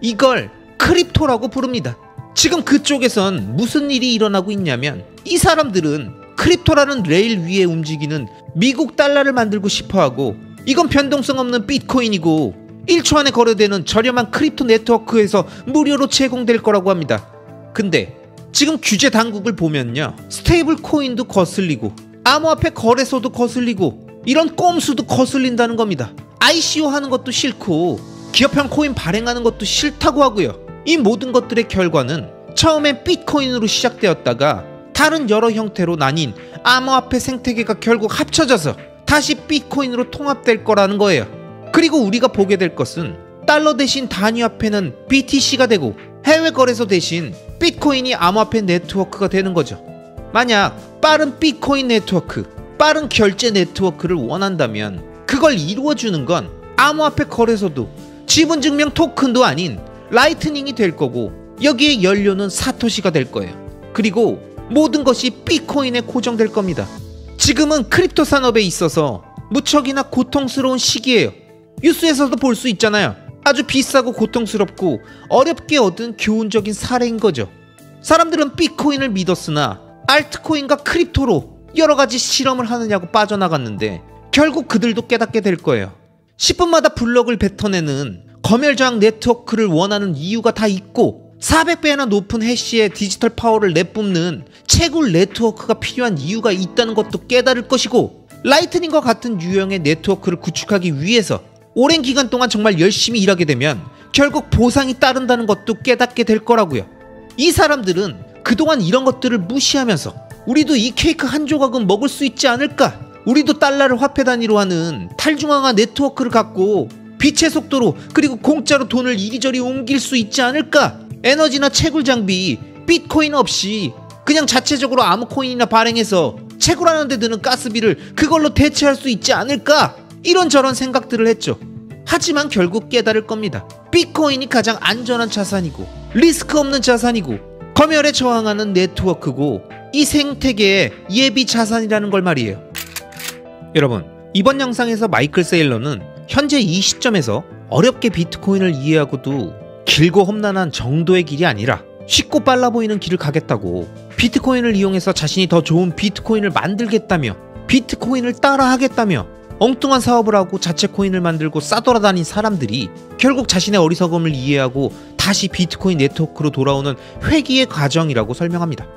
이걸 크립토라고 부릅니다. 지금 그쪽에선 무슨 일이 일어나고 있냐면 이 사람들은 크립토라는 레일 위에 움직이는 미국 달러를 만들고 싶어하고 이건 변동성 없는 비트코인이고 1초 안에 거래되는 저렴한 크립토 네트워크에서 무료로 제공될 거라고 합니다. 근데 지금 규제 당국을 보면요, 스테이블 코인도 거슬리고 암호화폐 거래소도 거슬리고 이런 꼼수도 거슬린다는 겁니다. ICO 하는 것도 싫고 기업형 코인 발행하는 것도 싫다고 하고요. 이 모든 것들의 결과는 처음엔 비트코인으로 시작되었다가 다른 여러 형태로 나뉜 암호화폐 생태계가 결국 합쳐져서 다시 비트코인으로 통합될 거라는 거예요. 그리고 우리가 보게 될 것은 달러 대신 단위화폐는 BTC가 되고 해외 거래소 대신 비트코인이 암호화폐 네트워크가 되는 거죠. 만약 빠른 비트코인 네트워크, 빠른 결제 네트워크를 원한다면 그걸 이루어주는 건 암호화폐 거래소도 지분증명 토큰도 아닌 라이트닝이 될 거고 여기에 연료는 사토시가 될 거예요. 그리고 모든 것이 비트코인에 고정될 겁니다. 지금은 크립토 산업에 있어서 무척이나 고통스러운 시기예요. 뉴스에서도 볼 수 있잖아요. 아주 비싸고 고통스럽고 어렵게 얻은 교훈적인 사례인 거죠. 사람들은 비트코인을 믿었으나 알트코인과 크립토로 여러가지 실험을 하느냐고 빠져나갔는데 결국 그들도 깨닫게 될 거예요. 10분마다 블럭을 뱉어내는 검열저항 네트워크를 원하는 이유가 다 있고 400배나 높은 해시의 디지털 파워를 내뿜는 채굴 네트워크가 필요한 이유가 있다는 것도 깨달을 것이고 라이트닝과 같은 유형의 네트워크를 구축하기 위해서 오랜 기간 동안 정말 열심히 일하게 되면 결국 보상이 따른다는 것도 깨닫게 될 거라고요. 이 사람들은 그동안 이런 것들을 무시하면서 우리도 이 케이크 한 조각은 먹을 수 있지 않을까? 우리도 달러를 화폐 단위로 하는 탈중앙화 네트워크를 갖고 빛의 속도로 그리고 공짜로 돈을 이리저리 옮길 수 있지 않을까? 에너지나 채굴 장비, 비트코인 없이 그냥 자체적으로 아무 코인이나 발행해서 채굴하는 데 드는 가스비를 그걸로 대체할 수 있지 않을까? 이런저런 생각들을 했죠. 하지만 결국 깨달을 겁니다. 비트코인이 가장 안전한 자산이고 리스크 없는 자산이고 검열에 저항하는 네트워크고 이 생태계의 예비 자산이라는 걸 말이에요. 여러분, 이번 영상에서 마이클 세일러는 현재 이 시점에서 어렵게 비트코인을 이해하고도 길고 험난한 정도의 길이 아니라 쉽고 빨라 보이는 길을 가겠다고, 비트코인을 이용해서 자신이 더 좋은 비트코인을 만들겠다며 비트코인을 따라하겠다며 엉뚱한 사업을 하고 자체 코인을 만들고 싸돌아다닌 사람들이 결국 자신의 어리석음을 이해하고 다시 비트코인 네트워크로 돌아오는 회귀의 과정이라고 설명합니다.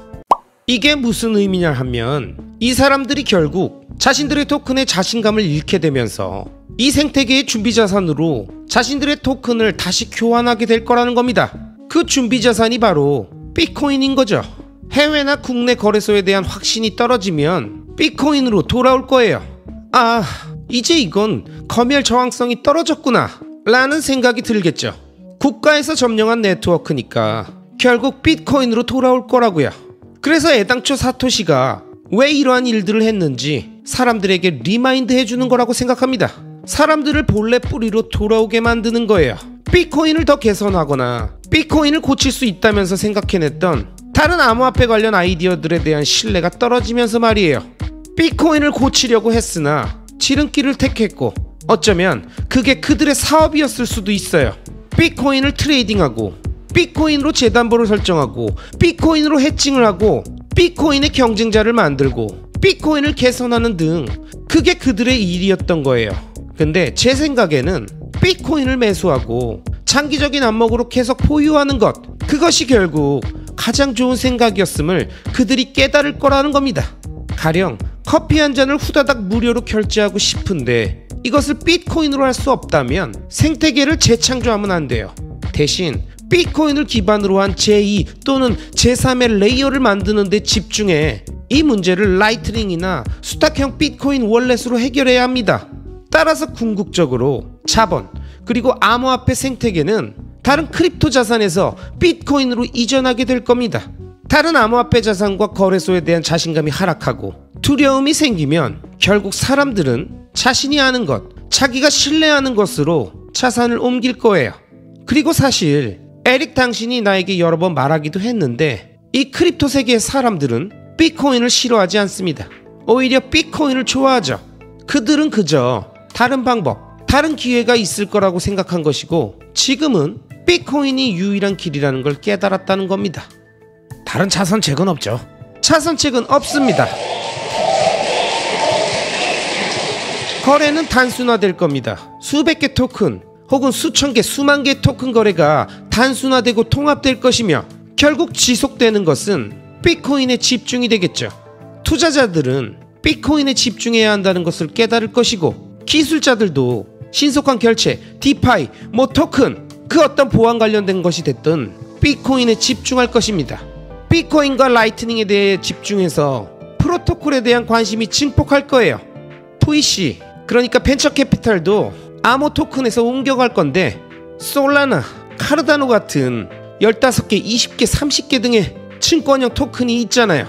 이게 무슨 의미냐 하면 이 사람들이 결국 자신들의 토큰에 자신감을 잃게 되면서 이 생태계의 준비자산으로 자신들의 토큰을 다시 교환하게 될 거라는 겁니다. 그 준비자산이 바로 비트코인인 거죠. 해외나 국내 거래소에 대한 확신이 떨어지면 비트코인으로 돌아올 거예요. 아, 이제 이건 검열 저항성이 떨어졌구나 라는 생각이 들겠죠. 국가에서 점령한 네트워크니까 결국 비트코인으로 돌아올 거라고요. 그래서 애당초 사토시가 왜 이러한 일들을 했는지 사람들에게 리마인드 해주는 거라고 생각합니다. 사람들을 본래 뿌리로 돌아오게 만드는 거예요. 비트코인을 더 개선하거나 비트코인을 고칠 수 있다면서 생각해냈던 다른 암호화폐 관련 아이디어들에 대한 신뢰가 떨어지면서 말이에요. 비트코인을 고치려고 했으나 지름길을 택했고 어쩌면 그게 그들의 사업이었을 수도 있어요. 비트코인을 트레이딩하고 비트코인으로 재담보를 설정하고 비트코인으로 해칭을 하고 비트코인의 경쟁자를 만들고 비트코인을 개선하는 등 그게 그들의 일이었던 거예요. 근데 제 생각에는 비트코인을 매수하고 장기적인 안목으로 계속 보유하는 것, 그것이 결국 가장 좋은 생각이었음을 그들이 깨달을 거라는 겁니다. 가령 커피 한 잔을 후다닥 무료로 결제하고 싶은데 이것을 비트코인으로 할 수 없다면 생태계를 재창조하면 안 돼요. 대신 비트코인을 기반으로 한 제2 또는 제3의 레이어를 만드는 데 집중해 이 문제를 라이트닝이나 수탁형 비트코인 월렛으로 해결해야 합니다. 따라서 궁극적으로 자본 그리고 암호화폐 생태계는 다른 크립토 자산에서 비트코인으로 이전하게 될 겁니다. 다른 암호화폐 자산과 거래소에 대한 자신감이 하락하고 두려움이 생기면 결국 사람들은 자신이 아는 것, 자기가 신뢰하는 것으로 자산을 옮길 거예요. 그리고 사실 에릭 당신이 나에게 여러 번 말하기도 했는데 이 크립토 세계의 사람들은 비트코인을 싫어하지 않습니다. 오히려 비트코인을 좋아하죠. 그들은 그저 다른 방법, 다른 기회가 있을 거라고 생각한 것이고 지금은 비트코인이 유일한 길이라는 걸 깨달았다는 겁니다. 다른 차선책은 없죠. 차선책은 없습니다. 거래는 단순화될 겁니다. 수백 개 토큰 혹은 수천 개, 수만 개 토큰 거래가 단순화되고 통합될 것이며 결국 지속되는 것은 비트코인에 집중이 되겠죠. 투자자들은 비트코인에 집중해야 한다는 것을 깨달을 것이고 기술자들도 신속한 결제, 디파이, 토큰, 그 어떤 보안 관련된 것이 됐든 비트코인에 집중할 것입니다. 비트코인과 라이트닝에 대해 집중해서 프로토콜에 대한 관심이 증폭할 거예요. VC, 그러니까 벤처 캐피탈도 암호 토큰에서 옮겨갈 건데 솔라나, 카르다노 같은 15개, 20개, 30개 등의 증권형 토큰이 있잖아요.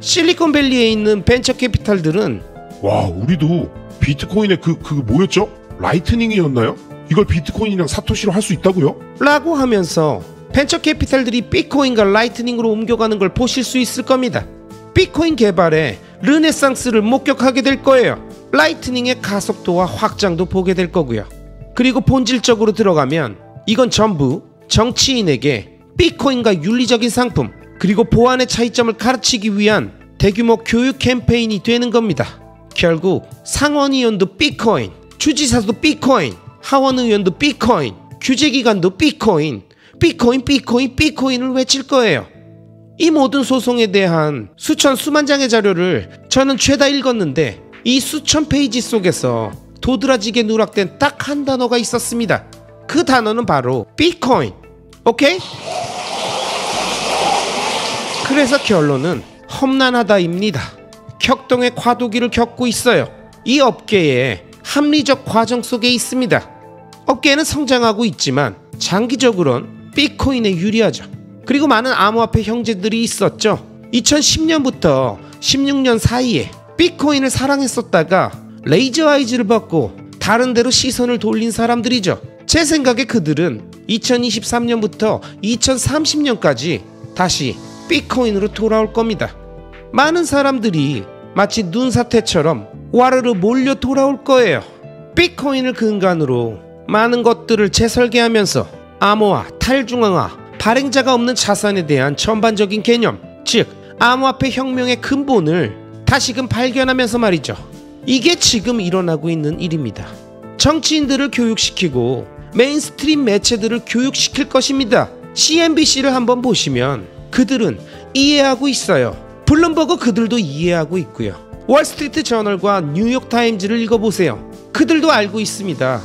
실리콘밸리에 있는 벤처 캐피탈들은 와, 우리도 비트코인의 그 뭐였죠? 라이트닝이었나요? 이걸 비트코인이랑 사토시로 할 수 있다고요? 라고 하면서 벤처 캐피탈들이 비트코인과 라이트닝으로 옮겨가는 걸 보실 수 있을 겁니다. 비트코인 개발에 르네상스를 목격하게 될 거예요. 라이트닝의 가속도와 확장도 보게 될 거고요. 그리고 본질적으로 들어가면 이건 전부 정치인에게 비트코인과 윤리적인 상품 그리고 보안의 차이점을 가르치기 위한 대규모 교육 캠페인이 되는 겁니다. 결국 상원의원도 비트코인, 주지사도 비트코인, 하원의원도 비트코인, 규제기관도 비트코인, 비트코인, 비트코인, 비트코인을 외칠 거예요. 이 모든 소송에 대한 수천 수만 장의 자료를 저는 죄다 읽었는데 이 수천 페이지 속에서 도드라지게 누락된 딱 한 단어가 있었습니다. 그 단어는 바로 비트코인. 오케이? 그래서 결론은 험난하다입니다. 격동의 과도기를 겪고 있어요. 이 업계의 합리적 과정 속에 있습니다. 업계는 성장하고 있지만 장기적으론 비트코인에 유리하죠. 그리고 많은 암호화폐 형제들이 있었죠. 2010년부터 16년 사이에 비트코인을 사랑했었다가 레이저 아이즈를 받고 다른 데로 시선을 돌린 사람들이죠. 제 생각에 그들은 2023년부터 2030년까지 다시 비트코인으로 돌아올 겁니다. 많은 사람들이 마치 눈사태처럼 와르르 몰려 돌아올 거예요. 비트코인을 근간으로 많은 것들을 재설계하면서 암호화, 탈중앙화, 발행자가 없는 자산에 대한 전반적인 개념, 즉 암호화폐 혁명의 근본을 다시금 발견하면서 말이죠. 이게 지금 일어나고 있는 일입니다. 정치인들을 교육시키고 메인스트림 매체들을 교육시킬 것입니다. CNBC를 한번 보시면 그들은 이해하고 있어요. 블룸버그 그들도 이해하고 있고요. 월스트리트 저널과 뉴욕타임즈를 읽어보세요. 그들도 알고 있습니다.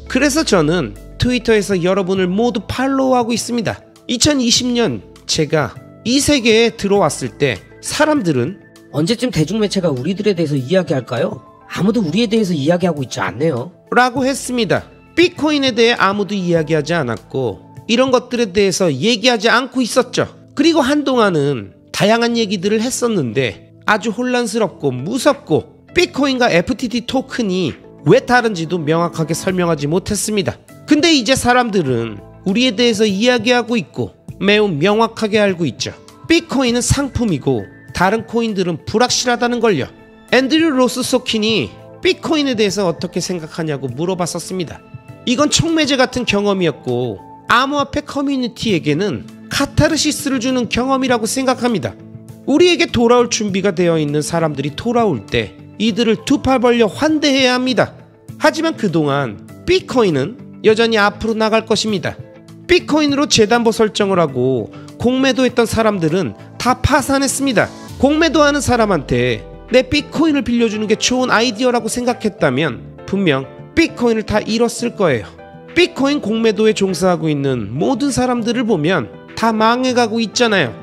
그래서 저는 트위터에서 여러분을 모두 팔로우하고 있습니다. 2020년 제가 이 세계에 들어왔을 때 사람들은 언제쯤 대중매체가 우리들에 대해서 이야기할까요? 아무도 우리에 대해서 이야기하고 있지 않네요. 라고 했습니다. 비트코인에 대해 아무도 이야기하지 않았고 이런 것들에 대해서 얘기하지 않고 있었죠. 그리고 한동안은 다양한 얘기들을 했었는데 아주 혼란스럽고 무섭고 비트코인과 FTT 토큰이 왜 다른지도 명확하게 설명하지 못했습니다. 근데 이제 사람들은 우리에 대해서 이야기하고 있고 매우 명확하게 알고 있죠. 비트코인은 상품이고 다른 코인들은 불확실하다는 걸요. 앤드류 로스 소킨이 비트코인에 대해서 어떻게 생각하냐고 물어봤었습니다. 이건 촉매제 같은 경험이었고 암호화폐 커뮤니티에게는 카타르시스를 주는 경험이라고 생각합니다. 우리에게 돌아올 준비가 되어 있는 사람들이 돌아올 때 이들을 두 팔 벌려 환대해야 합니다. 하지만 그동안 비트코인은 여전히 앞으로 나갈 것입니다. 비트코인으로 재담보 설정을 하고 공매도했던 사람들은 다 파산했습니다. 공매도하는 사람한테 내 비트코인을 빌려주는 게 좋은 아이디어라고 생각했다면 분명 비트코인을 다 잃었을 거예요. 비트코인 공매도에 종사하고 있는 모든 사람들을 보면 다 망해가고 있잖아요.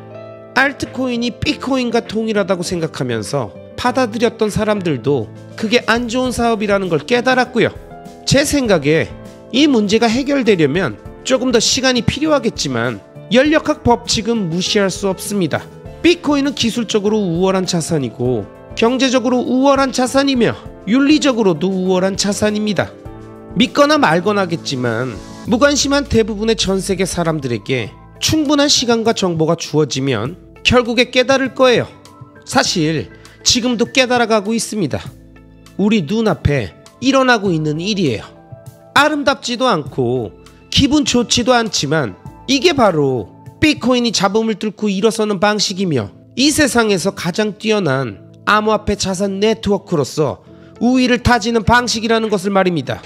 알트코인이 비트코인과 동일하다고 생각하면서 받아들였던 사람들도 그게 안 좋은 사업이라는 걸 깨달았고요. 제 생각에 이 문제가 해결되려면 조금 더 시간이 필요하겠지만 연력학 법칙은 무시할 수 없습니다. 비트코인은 기술적으로 우월한 자산이고 경제적으로 우월한 자산이며 윤리적으로도 우월한 자산입니다. 믿거나 말거나겠지만 무관심한 대부분의 전 세계 사람들에게 충분한 시간과 정보가 주어지면 결국에 깨달을 거예요. 사실 지금도 깨달아가고 있습니다. 우리 눈앞에 일어나고 있는 일이에요. 아름답지도 않고 기분 좋지도 않지만 이게 바로 비트코인이 잡음을 뚫고 일어서는 방식이며 이 세상에서 가장 뛰어난 암호화폐 자산 네트워크로서 우위를 다지는 방식이라는 것을 말입니다.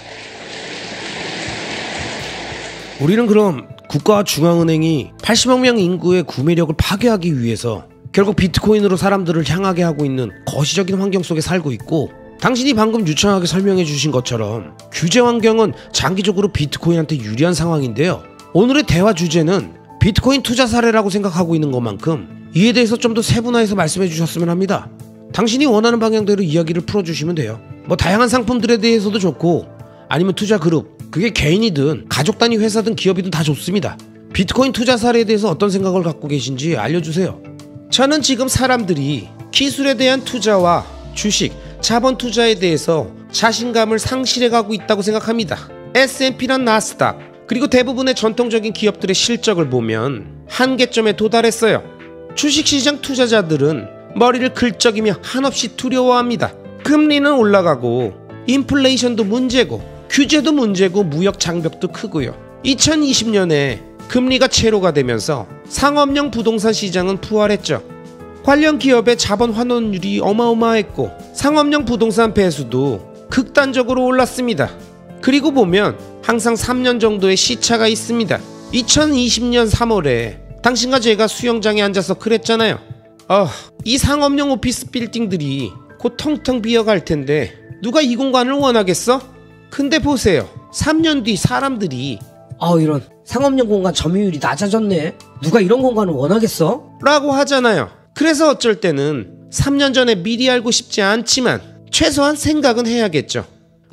우리는 그럼 국가와 중앙은행이 80억 명 인구의 구매력을 파괴하기 위해서 결국 비트코인으로 사람들을 향하게 하고 있는 거시적인 환경 속에 살고 있고, 당신이 방금 유창하게 설명해 주신 것처럼 규제 환경은 장기적으로 비트코인한테 유리한 상황인데요. 오늘의 대화 주제는 비트코인 투자 사례라고 생각하고 있는 것만큼 이에 대해서 좀 더 세분화해서 말씀해 주셨으면 합니다. 당신이 원하는 방향대로 이야기를 풀어주시면 돼요. 뭐 다양한 상품들에 대해서도 좋고 아니면 투자 그룹, 그게 개인이든 가족 단위 회사든 기업이든 다 좋습니다. 비트코인 투자 사례에 대해서 어떤 생각을 갖고 계신지 알려주세요. 저는 지금 사람들이 기술에 대한 투자와 주식, 자본 투자에 대해서 자신감을 상실해가고 있다고 생각합니다. S&P랑 나스닥, 그리고 대부분의 전통적인 기업들의 실적을 보면 한계점에 도달했어요. 주식시장 투자자들은 머리를 긁적이며 한없이 두려워합니다. 금리는 올라가고 인플레이션도 문제고 규제도 문제고 무역 장벽도 크고요. 2020년에 금리가 제로가 되면서 상업용 부동산 시장은 부활했죠. 관련 기업의 자본 환원율이 어마어마했고 상업용 부동산 배수도 극단적으로 올랐습니다. 그리고 보면 항상 3년 정도의 시차가 있습니다. 2020년 3월에 당신과 제가 수영장에 앉아서 그랬잖아요. 이 상업용 오피스 빌딩들이 곧 텅텅 비어갈 텐데 누가 이 공간을 원하겠어? 근데 보세요. 3년 뒤 사람들이 이런 상업용 공간 점유율이 낮아졌네. 누가 이런 공간을 원하겠어? 라고 하잖아요. 그래서 어쩔 때는 3년 전에 미리 알고 싶지 않지만 최소한 생각은 해야겠죠.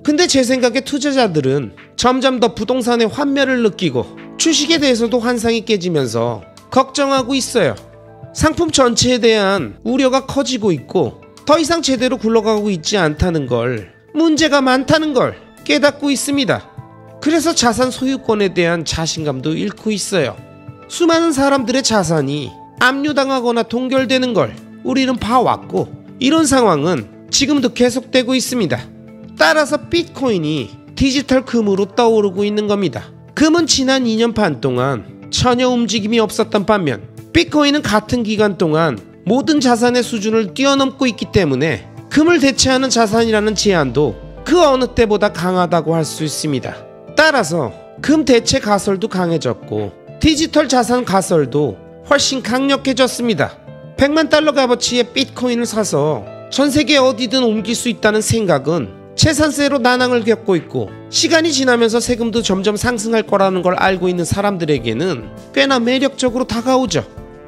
근데 제 생각에 투자자들은 점점 더 부동산의 환멸을 느끼고 주식에 대해서도 환상이 깨지면서 걱정하고 있어요. 상품 전체에 대한 우려가 커지고 있고 더 이상 제대로 굴러가고 있지 않다는 걸, 문제가 많다는 걸 깨닫고 있습니다. 그래서 자산 소유권에 대한 자신감도 잃고 있어요. 수많은 사람들의 자산이 압류당하거나 동결되는 걸 우리는 봐왔고 이런 상황은 지금도 계속되고 있습니다. 따라서 비트코인이 디지털 금으로 떠오르고 있는 겁니다. 금은 지난 2년 반 동안 전혀 움직임이 없었던 반면 비트코인은 같은 기간 동안 모든 자산의 수준을 뛰어넘고 있기 때문에 금을 대체하는 자산이라는 제한도 그 어느 때보다 강하다고 할 수 있습니다. 따라서 금 대체 가설도 강해졌고 디지털 자산 가설도 훨씬 강력해졌습니다. 100만 달러 값어치의 비트코인을 사서 전 세계 어디든 옮길 수 있다는 생각은 재산세로 난항을 겪고 있고 시간이 지나면서 세금도 점점 상승할 거라는 걸 알고 있는 사람들에게는 꽤나 매력적으로 다가오죠.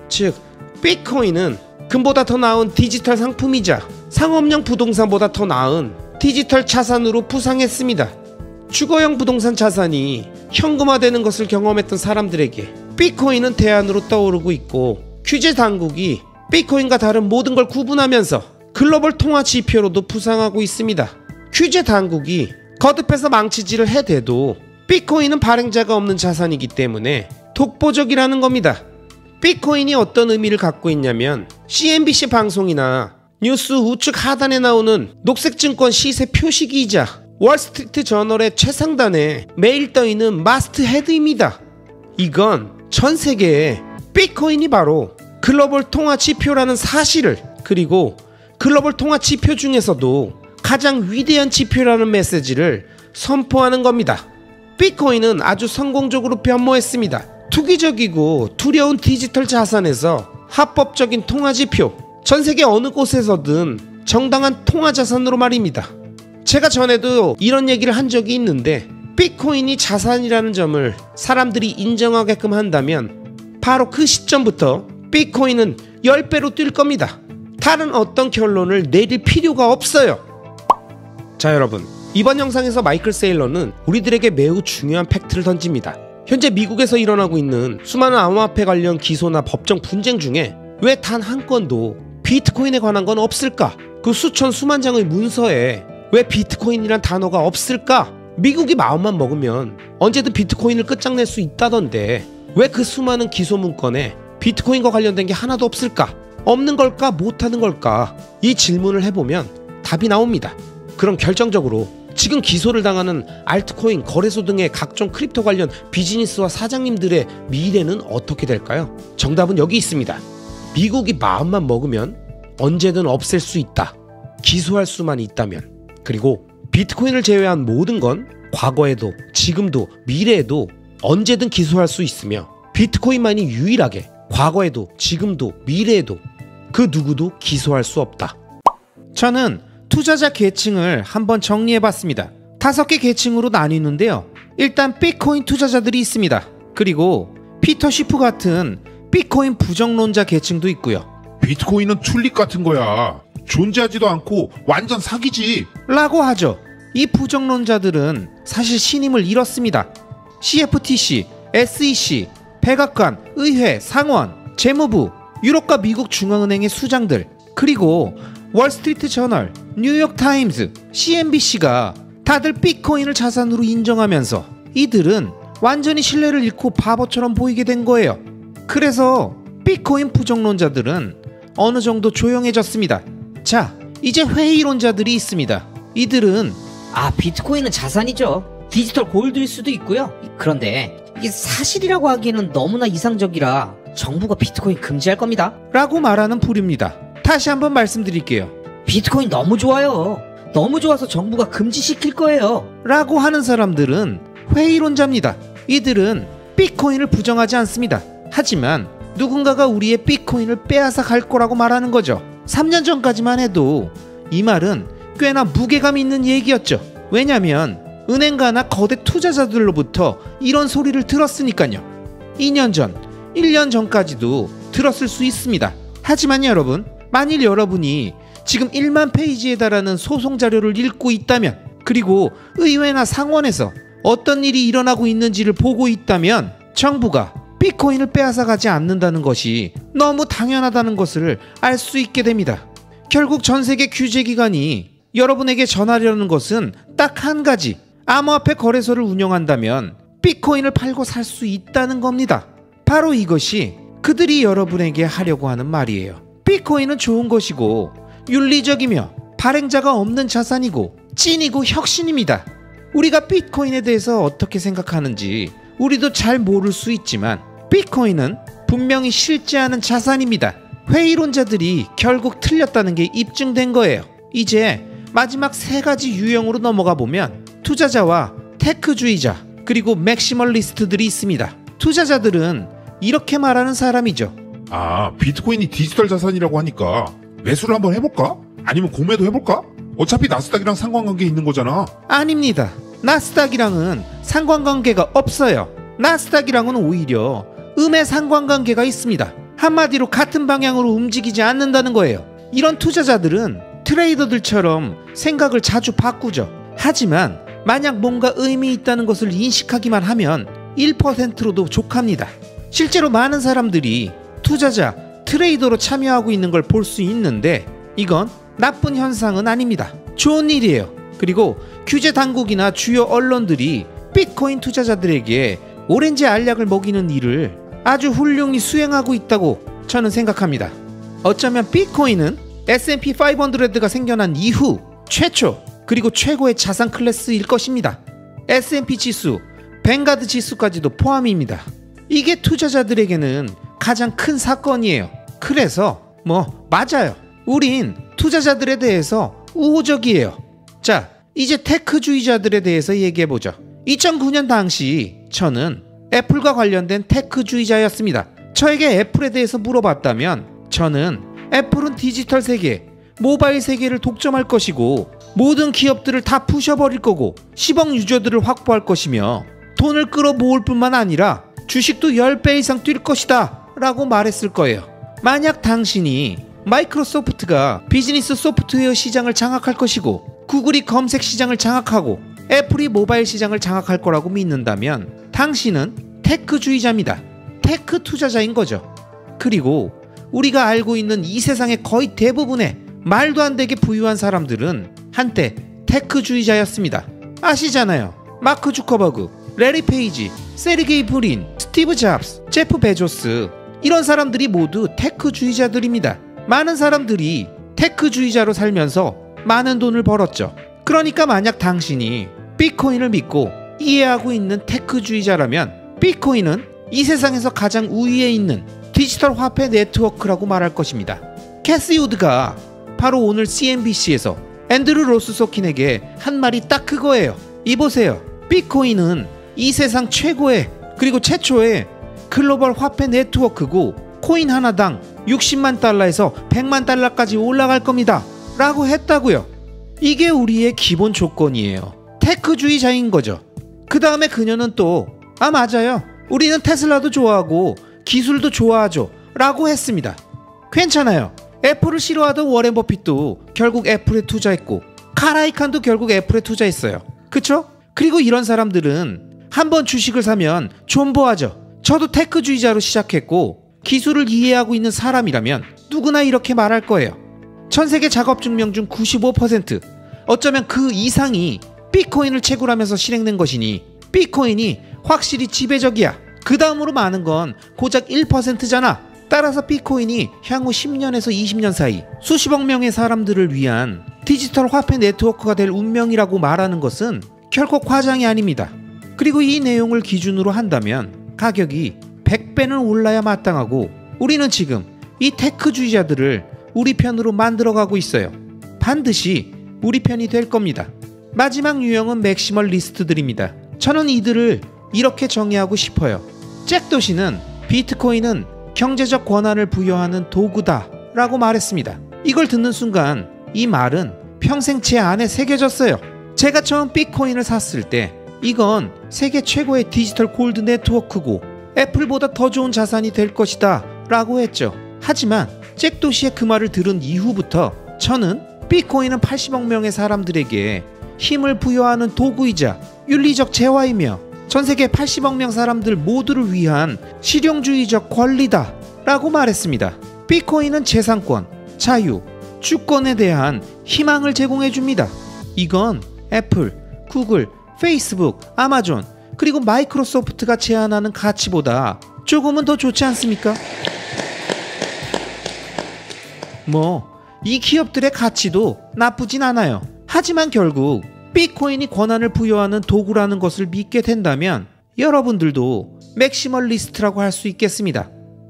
즉 비트코인은 금보다 더 나은 디지털 상품이자 상업용 부동산보다 더 나은 디지털 자산으로 부상했습니다. 주거용 부동산 자산이 현금화되는 것을 경험했던 사람들에게 비트코인은 대안으로 떠오르고 있고 규제 당국이 비트코인과 다른 모든 걸 구분하면서 글로벌 통화 지표로도 부상하고 있습니다. 규제 당국이 거듭해서 망치질을 해대도 비트코인은 발행자가 없는 자산이기 때문에 독보적이라는 겁니다. 비트코인이 어떤 의미를 갖고 있냐면 CNBC 방송이나 뉴스 우측 하단에 나오는 녹색 증권 시세 표시기이자 월스트리트 저널의 최상단에 매일 떠있는 마스트 헤드입니다. 이건 전 세계에 비트코인이 바로 글로벌 통화 지표라는 사실을, 그리고 글로벌 통화 지표 중에서도 가장 위대한 지표라는 메시지를 선포하는 겁니다. 비트코인은 아주 성공적으로 변모했습니다. 투기적이고 두려운 디지털 자산에서 합법적인 통화 지표, 전 세계 어느 곳에서든 정당한 통화 자산으로 말입니다. 제가 전에도 이런 얘기를 한 적이 있는데 비트코인이 자산이라는 점을 사람들이 인정하게끔 한다면 바로 그 시점부터 비트코인은 10배로 뛸 겁니다. 다른 어떤 결론을 내릴 필요가 없어요. 자 여러분, 이번 영상에서 마이클 세일러는 우리들에게 매우 중요한 팩트를 던집니다. 현재 미국에서 일어나고 있는 수많은 암호화폐 관련 기소나 법정 분쟁 중에 왜 단 한 건도 비트코인에 관한 건 없을까? 그 수천 수만 장의 문서에 왜 비트코인이란 단어가 없을까? 미국이 마음만 먹으면 언제든 비트코인을 끝장낼 수 있다던데 왜 그 수많은 기소 문건에 비트코인과 관련된 게 하나도 없을까? 없는 걸까? 못하는 걸까? 이 질문을 해보면 답이 나옵니다. 그럼 결정적으로 지금 기소를 당하는 알트코인, 거래소 등의 각종 크립토 관련 비즈니스와 사장님들의 미래는 어떻게 될까요? 정답은 여기 있습니다. 미국이 마음만 먹으면 언제든 없앨 수 있다. 기소할 수만 있다면. 그리고 비트코인을 제외한 모든 건 과거에도 지금도 미래에도 언제든 기소할 수 있으며 비트코인만이 유일하게 과거에도 지금도 미래에도 그 누구도 기소할 수 없다. 저는 투자자 계층을 한번 정리해봤습니다. 5개 계층으로 나뉘는데요. 일단 비트코인 투자자들이 있습니다. 그리고 피터 쉬프 같은 비트코인 부정론자 계층도 있고요. 비트코인은 튤립 같은 거야. 존재하지도 않고 완전 사기지 라고 하죠. 이 부정론자들은 사실 신임을 잃었습니다. CFTC, SEC, 백악관, 의회, 상원, 재무부, 유럽과 미국 중앙은행의 수장들, 그리고 월스트리트 저널, 뉴욕타임즈, CNBC가 다들 비트코인을 자산으로 인정하면서 이들은 완전히 신뢰를 잃고 바보처럼 보이게 된 거예요. 그래서 비트코인 부정론자들은 어느 정도 조용해졌습니다. 자, 이제 회의론자들이 있습니다. 이들은 비트코인은 자산이죠. 디지털 골드일 수도 있고요. 그런데 이게 사실이라고 하기에는 너무나 이상적이라 정부가 비트코인 금지할 겁니다. 라고 말하는 부류입니다. 다시 한번 말씀드릴게요. 비트코인 너무 좋아요. 너무 좋아서 정부가 금지시킬 거예요. 라고 하는 사람들은 회의론자입니다. 이들은 비트코인을 부정하지 않습니다. 하지만 누군가가 우리의 비트코인을 빼앗아 갈 거라고 말하는 거죠. 3년 전까지만 해도 이 말은 꽤나 무게감 있는 얘기였죠. 왜냐면 은행가나 거대 투자자들로부터 이런 소리를 들었으니까요. 2년 전, 1년 전까지도 들었을 수 있습니다. 하지만 여러분, 만일 여러분이 지금 1만 페이지에 달하는 소송 자료를 읽고 있다면, 그리고 의회나 상원에서 어떤 일이 일어나고 있는지를 보고 있다면 정부가 비트코인을 빼앗아가지 않는다는 것이 너무 당연하다는 것을 알 수 있게 됩니다. 결국 전 세계 규제기관이 여러분에게 전하려는 것은 딱 한 가지, 암호화폐 거래소를 운영한다면 비트코인을 팔고 살 수 있다는 겁니다. 바로 이것이 그들이 여러분에게 하려고 하는 말이에요. 비트코인은 좋은 것이고 윤리적이며 발행자가 없는 자산이고 찐이고 혁신입니다. 우리가 비트코인에 대해서 어떻게 생각하는지 우리도 잘 모를 수 있지만 비트코인은 분명히 싫지 않은 자산입니다. 회의론자들이 결국 틀렸다는 게 입증된 거예요. 이제 마지막 3가지 유형으로 넘어가 보면 투자자와 테크주의자 그리고 맥시멀리스트들이 있습니다. 투자자들은 이렇게 말하는 사람이죠. 아, 비트코인이 디지털 자산이라고 하니까 매수를 한번 해볼까? 아니면 공매도 해볼까? 어차피 나스닥이랑 상관관계 있는 거잖아. 아닙니다. 나스닥이랑은 상관관계가 없어요. 나스닥이랑은 오히려 음의 상관관계가 있습니다. 한마디로 같은 방향으로 움직이지 않는다는 거예요. 이런 투자자들은 트레이더들처럼 생각을 자주 바꾸죠. 하지만 만약 뭔가 의미 있다는 것을 인식하기만 하면 1%로도 족합니다. 실제로 많은 사람들이 투자자, 트레이더로 참여하고 있는 걸 볼 수 있는데 이건 나쁜 현상은 아닙니다. 좋은 일이에요. 그리고 규제 당국이나 주요 언론들이 비트코인 투자자들에게 오렌지 알약을 먹이는 일을 아주 훌륭히 수행하고 있다고 저는 생각합니다. 어쩌면 비트코인은 S&P 500가 생겨난 이후 최초 그리고 최고의 자산 클래스일 것입니다. S&P 지수, 뱅가드 지수까지도 포함입니다. 이게 투자자들에게는 가장 큰 사건이에요. 그래서 맞아요. 우린 투자자들에 대해서 우호적이에요. 자, 이제 테크주의자들에 대해서 얘기해보죠. 2009년 당시 저는 애플과 관련된 테크주의자였습니다. 저에게 애플에 대해서 물어봤다면 저는 애플은 디지털 세계, 모바일 세계를 독점할 것이고 모든 기업들을 다 부셔버릴 거고 10억 유저들을 확보할 것이며 돈을 끌어모을 뿐만 아니라 주식도 10배 이상 뛸 것이다 라고 말했을 거예요. 만약 당신이 마이크로소프트가 비즈니스 소프트웨어 시장을 장악할 것이고 구글이 검색 시장을 장악하고 애플이 모바일 시장을 장악할 거라고 믿는다면 당신은 테크주의자입니다. 테크 투자자인 거죠. 그리고 우리가 알고 있는 이 세상의 거의 대부분의 말도 안 되게 부유한 사람들은 한때 테크주의자였습니다. 아시잖아요. 마크 주커버그, 레리 페이지, 세르게이 브린, 스티브 잡스, 제프 베조스, 이런 사람들이 모두 테크주의자들입니다. 많은 사람들이 테크주의자로 살면서 많은 돈을 벌었죠. 그러니까 만약 당신이 비트코인을 믿고 이해하고 있는 테크주의자라면 비트코인은 이 세상에서 가장 우위에 있는 디지털 화폐 네트워크라고 말할 것입니다. 캐시 우드가 바로 오늘 CNBC에서 앤드루 로스소킨에게 한 말이 딱 그거예요. 이보세요. 비트코인은 이 세상 최고의 그리고 최초의 글로벌 화폐 네트워크고 코인 하나당 60만 달러에서 100만 달러까지 올라갈 겁니다 라고 했다고요. 이게 우리의 기본 조건이에요. 테크주의자인 거죠. 그 다음에 그녀는 또 맞아요. 우리는 테슬라도 좋아하고 기술도 좋아하죠 라고 했습니다. 괜찮아요. 애플을 싫어하던 워렌 버핏도 결국 애플에 투자했고 카라이칸도 결국 애플에 투자했어요. 그쵸? 그리고 이런 사람들은 한번 주식을 사면 존버하죠. 저도 테크주의자로 시작했고 기술을 이해하고 있는 사람이라면 누구나 이렇게 말할 거예요. 전세계 작업 증명 중 95%, 어쩌면 그 이상이 비트코인을 채굴하면서 실행된 것이니 비트코인이 확실히 지배적이야. 그 다음으로 많은 건 고작 1%잖아. 따라서 비트코인이 향후 10년에서 20년 사이 수십억 명의 사람들을 위한 디지털 화폐 네트워크가 될 운명이라고 말하는 것은 결코 과장이 아닙니다. 그리고 이 내용을 기준으로 한다면 가격이 100배는 올라야 마땅하고 우리는 지금 이 테크주의자들을 우리 편으로 만들어가고 있어요. 반드시 우리 편이 될 겁니다. 마지막 유형은 맥시멀리스트들입니다. 저는 이들을 이렇게 정의하고 싶어요. 잭 도시는 비트코인은 경제적 권한을 부여하는 도구다 라고 말했습니다. 이걸 듣는 순간 이 말은 평생 제 안에 새겨졌어요. 제가 처음 비트코인을 샀을 때 이건 세계 최고의 디지털 골드 네트워크고 애플보다 더 좋은 자산이 될 것이다 라고 했죠. 하지만 잭 도시의 그 말을 들은 이후부터 저는 비트코인은 80억 명의 사람들에게 힘을 부여하는 도구이자 윤리적 재화이며 전세계 80억 명 사람들 모두를 위한 실용주의적 권리다 라고 말했습니다. 비트코인은 재산권, 자유, 주권에 대한 희망을 제공해줍니다. 이건 애플, 구글, 페이스북, 아마존 그리고 마이크로소프트가 제안하는 가치보다 조금은 더 좋지 않습니까? 이 기업들의 가치도 나쁘진 않아요. 하지만 결국 비트코인이 권한을 부여하는 도구라는 것을 믿게 된다면 여러분들도 맥시멀리스트라고 할 수 있겠습니다.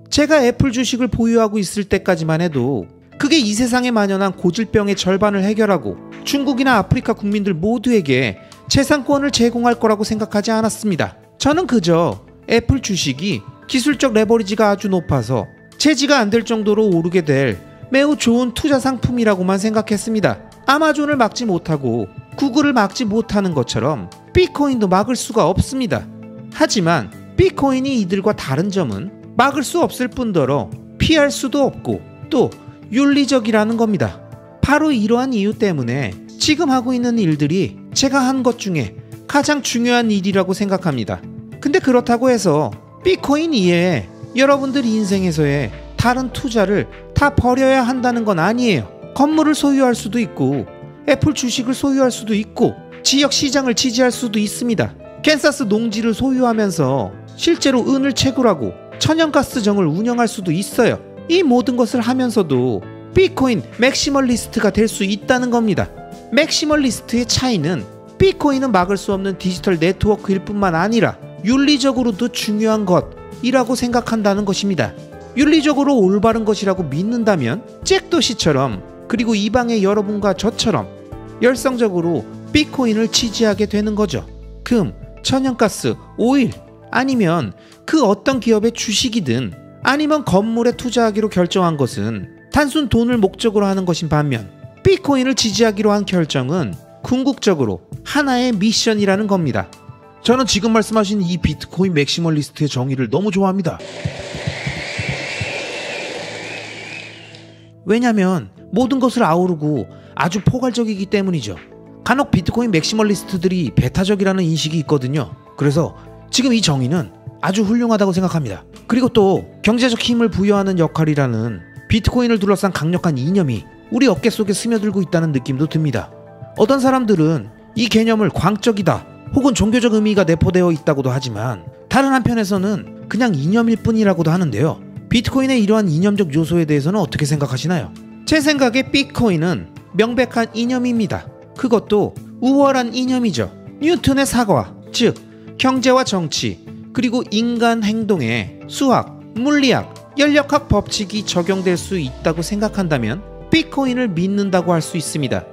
제가 애플 주식을 보유하고 있을 때까지만 해도 그게 이 세상에 만연한 고질병의 절반을 해결하고 중국이나 아프리카 국민들 모두에게 재산권을 제공할 거라고 생각하지 않았습니다. 저는 그저 애플 주식이 기술적 레버리지가 아주 높아서 채지가 안 될 정도로 오르게 될 매우 좋은 투자 상품이라고만 생각했습니다. 아마존을 막지 못하고 구글을 막지 못하는 것처럼 비트코인도 막을 수가 없습니다. 하지만 비트코인이 이들과 다른 점은 막을 수 없을 뿐더러 피할 수도 없고 또 윤리적이라는 겁니다. 바로 이러한 이유 때문에 지금 하고 있는 일들이 제가 한 것 중에 가장 중요한 일이라고 생각합니다. 근데 그렇다고 해서 비트코인 이외에 여러분들 인생에서의 다른 투자를 다 버려야 한다는 건 아니에요. 건물을 소유할 수도 있고 애플 주식을 소유할 수도 있고 지역 시장을 지지할 수도 있습니다. 캔사스 농지를 소유하면서 실제로 은을 채굴하고 천연가스정을 운영할 수도 있어요. 이 모든 것을 하면서도 비트코인 맥시멀리스트가 될 수 있다는 겁니다. 맥시멀리스트의 차이는 비트코인은 막을 수 없는 디지털 네트워크일 뿐만 아니라 윤리적으로도 중요한 것이라고 생각한다는 것입니다. 윤리적으로 올바른 것이라고 믿는다면 잭 도시처럼 그리고 이 방의 여러분과 저처럼 열성적으로 비트코인을 지지하게 되는 거죠. 금, 천연가스, 오일 아니면 그 어떤 기업의 주식이든 아니면 건물에 투자하기로 결정한 것은 단순 돈을 목적으로 하는 것인 반면 비트코인을 지지하기로 한 결정은 궁극적으로 하나의 미션이라는 겁니다. 저는 지금 말씀하신 이 비트코인 맥시멀리스트의 정의를 너무 좋아합니다. 왜냐면 모든 것을 아우르고 아주 포괄적이기 때문이죠. 간혹 비트코인 맥시멀리스트들이 배타적이라는 인식이 있거든요. 그래서 지금 이 정의는 아주 훌륭하다고 생각합니다. 그리고 또 경제적 힘을 부여하는 역할이라는 비트코인을 둘러싼 강력한 이념이 우리 어깨 속에 스며들고 있다는 느낌도 듭니다. 어떤 사람들은 이 개념을 광적이다 혹은 종교적 의미가 내포되어 있다고도 하지만 다른 한편에서는 그냥 이념일 뿐이라고도 하는데요. 비트코인의 이러한 이념적 요소에 대해서는 어떻게 생각하시나요? 제 생각에 비트코인은 명백한 이념입니다. 그것도 우월한 이념이죠. 뉴턴의 사과, 즉 경제와 정치 그리고 인간 행동에 수학, 물리학, 연력학 법칙이 적용될 수 있다고 생각한다면 비트코인을 믿는다고 할 수 있습니다.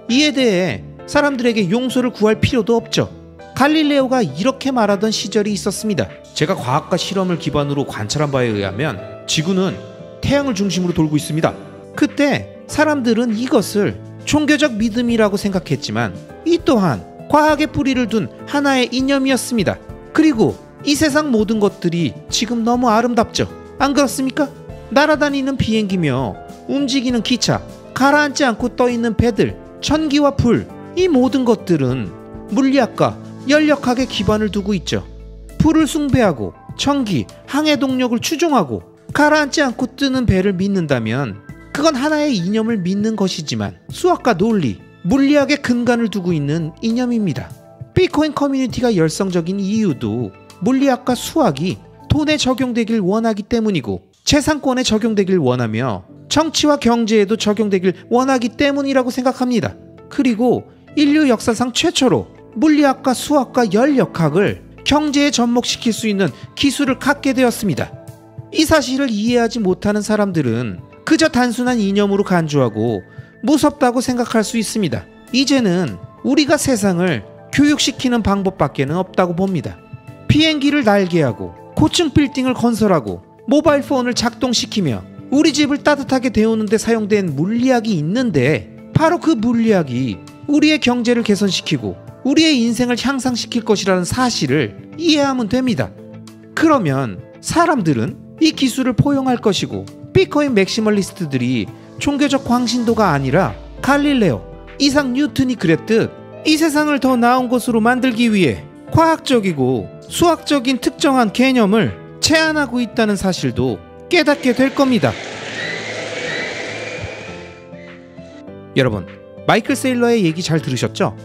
이에 대해 사람들에게 용서를 구할 필요도 없죠. 갈릴레오가 이렇게 말하던 시절이 있었습니다. 제가 과학과 실험을 기반으로 관찰한 바에 의하면 지구는 태양을 중심으로 돌고 있습니다. 그때 사람들은 이것을 종교적 믿음이라고 생각했지만 이 또한 과학의 뿌리를 둔 하나의 이념이었습니다. 그리고 이 세상 모든 것들이 지금 너무 아름답죠. 안 그렇습니까? 날아다니는 비행기며 움직이는 기차, 가라앉지 않고 떠있는 배들, 전기와 불, 이 모든 것들은 물리학과 연력학에 기반을 두고 있죠. 불을 숭배하고 전기, 항해 동력을 추종하고 가라앉지 않고 뜨는 배를 믿는다면 그건 하나의 이념을 믿는 것이지만 수학과 논리, 물리학의 근간을 두고 있는 이념입니다. 비트코인 커뮤니티가 열성적인 이유도 물리학과 수학이 돈에 적용되길 원하기 때문이고 재산권에 적용되길 원하며 정치와 경제에도 적용되길 원하기 때문이라고 생각합니다. 그리고 인류 역사상 최초로 물리학과 수학과 연력학을 경제에 접목시킬 수 있는 기술을 갖게 되었습니다. 이 사실을 이해하지 못하는 사람들은 그저 단순한 이념으로 간주하고 무섭다고 생각할 수 있습니다. 이제는 우리가 세상을 교육시키는 방법밖에는 없다고 봅니다. 비행기를 날게 하고 고층 빌딩을 건설하고 모바일 폰을 작동시키며 우리 집을 따뜻하게 데우는 데 사용된 물리학이 있는데 바로 그 물리학이 우리의 경제를 개선시키고 우리의 인생을 향상시킬 것이라는 사실을 이해하면 됩니다. 그러면 사람들은 이 기술을 포용할 것이고 비트코인 맥시멀리스트들이 종교적 광신도가 아니라 갈릴레오, 이삭 뉴턴이 그랬듯 이 세상을 더 나은 곳으로 만들기 위해 과학적이고 수학적인 특정한 개념을 제안하고 있다는 사실도 깨닫게 될 겁니다. 여러분, 마이클 세일러의 얘기 잘 들으셨죠?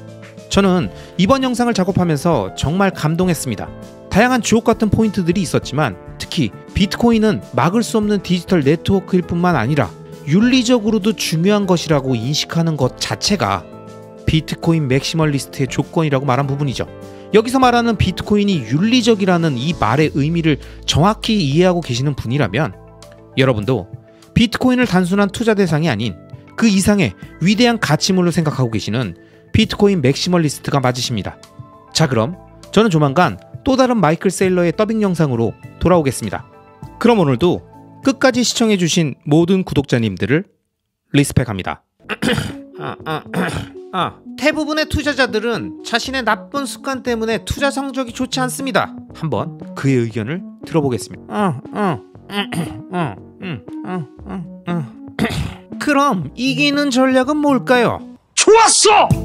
저는 이번 영상을 작업하면서 정말 감동했습니다. 다양한 주옥 같은 포인트들이 있었지만 특히 비트코인은 막을 수 없는 디지털 네트워크일 뿐만 아니라 윤리적으로도 중요한 것이라고 인식하는 것 자체가 비트코인 맥시멀리스트의 조건이라고 말한 부분이죠. 여기서 말하는 비트코인이 윤리적이라는 이 말의 의미를 정확히 이해하고 계시는 분이라면 여러분도 비트코인을 단순한 투자 대상이 아닌 그 이상의 위대한 가치물로 생각하고 계시는 비트코인 맥시멀리스트가 맞으십니다. 자, 그럼 저는 조만간 또 다른 마이클 세일러의 더빙 영상으로 돌아오겠습니다. 그럼 오늘도 끝까지 시청해주신 모든 구독자님들을 리스펙합니다. 대부분의 투자자들은 자신의 나쁜 습관 때문에 투자 성적이 좋지 않습니다. 한번 그의 의견을 들어보겠습니다. 그럼 이기는 전략은 뭘까요? 좋았어!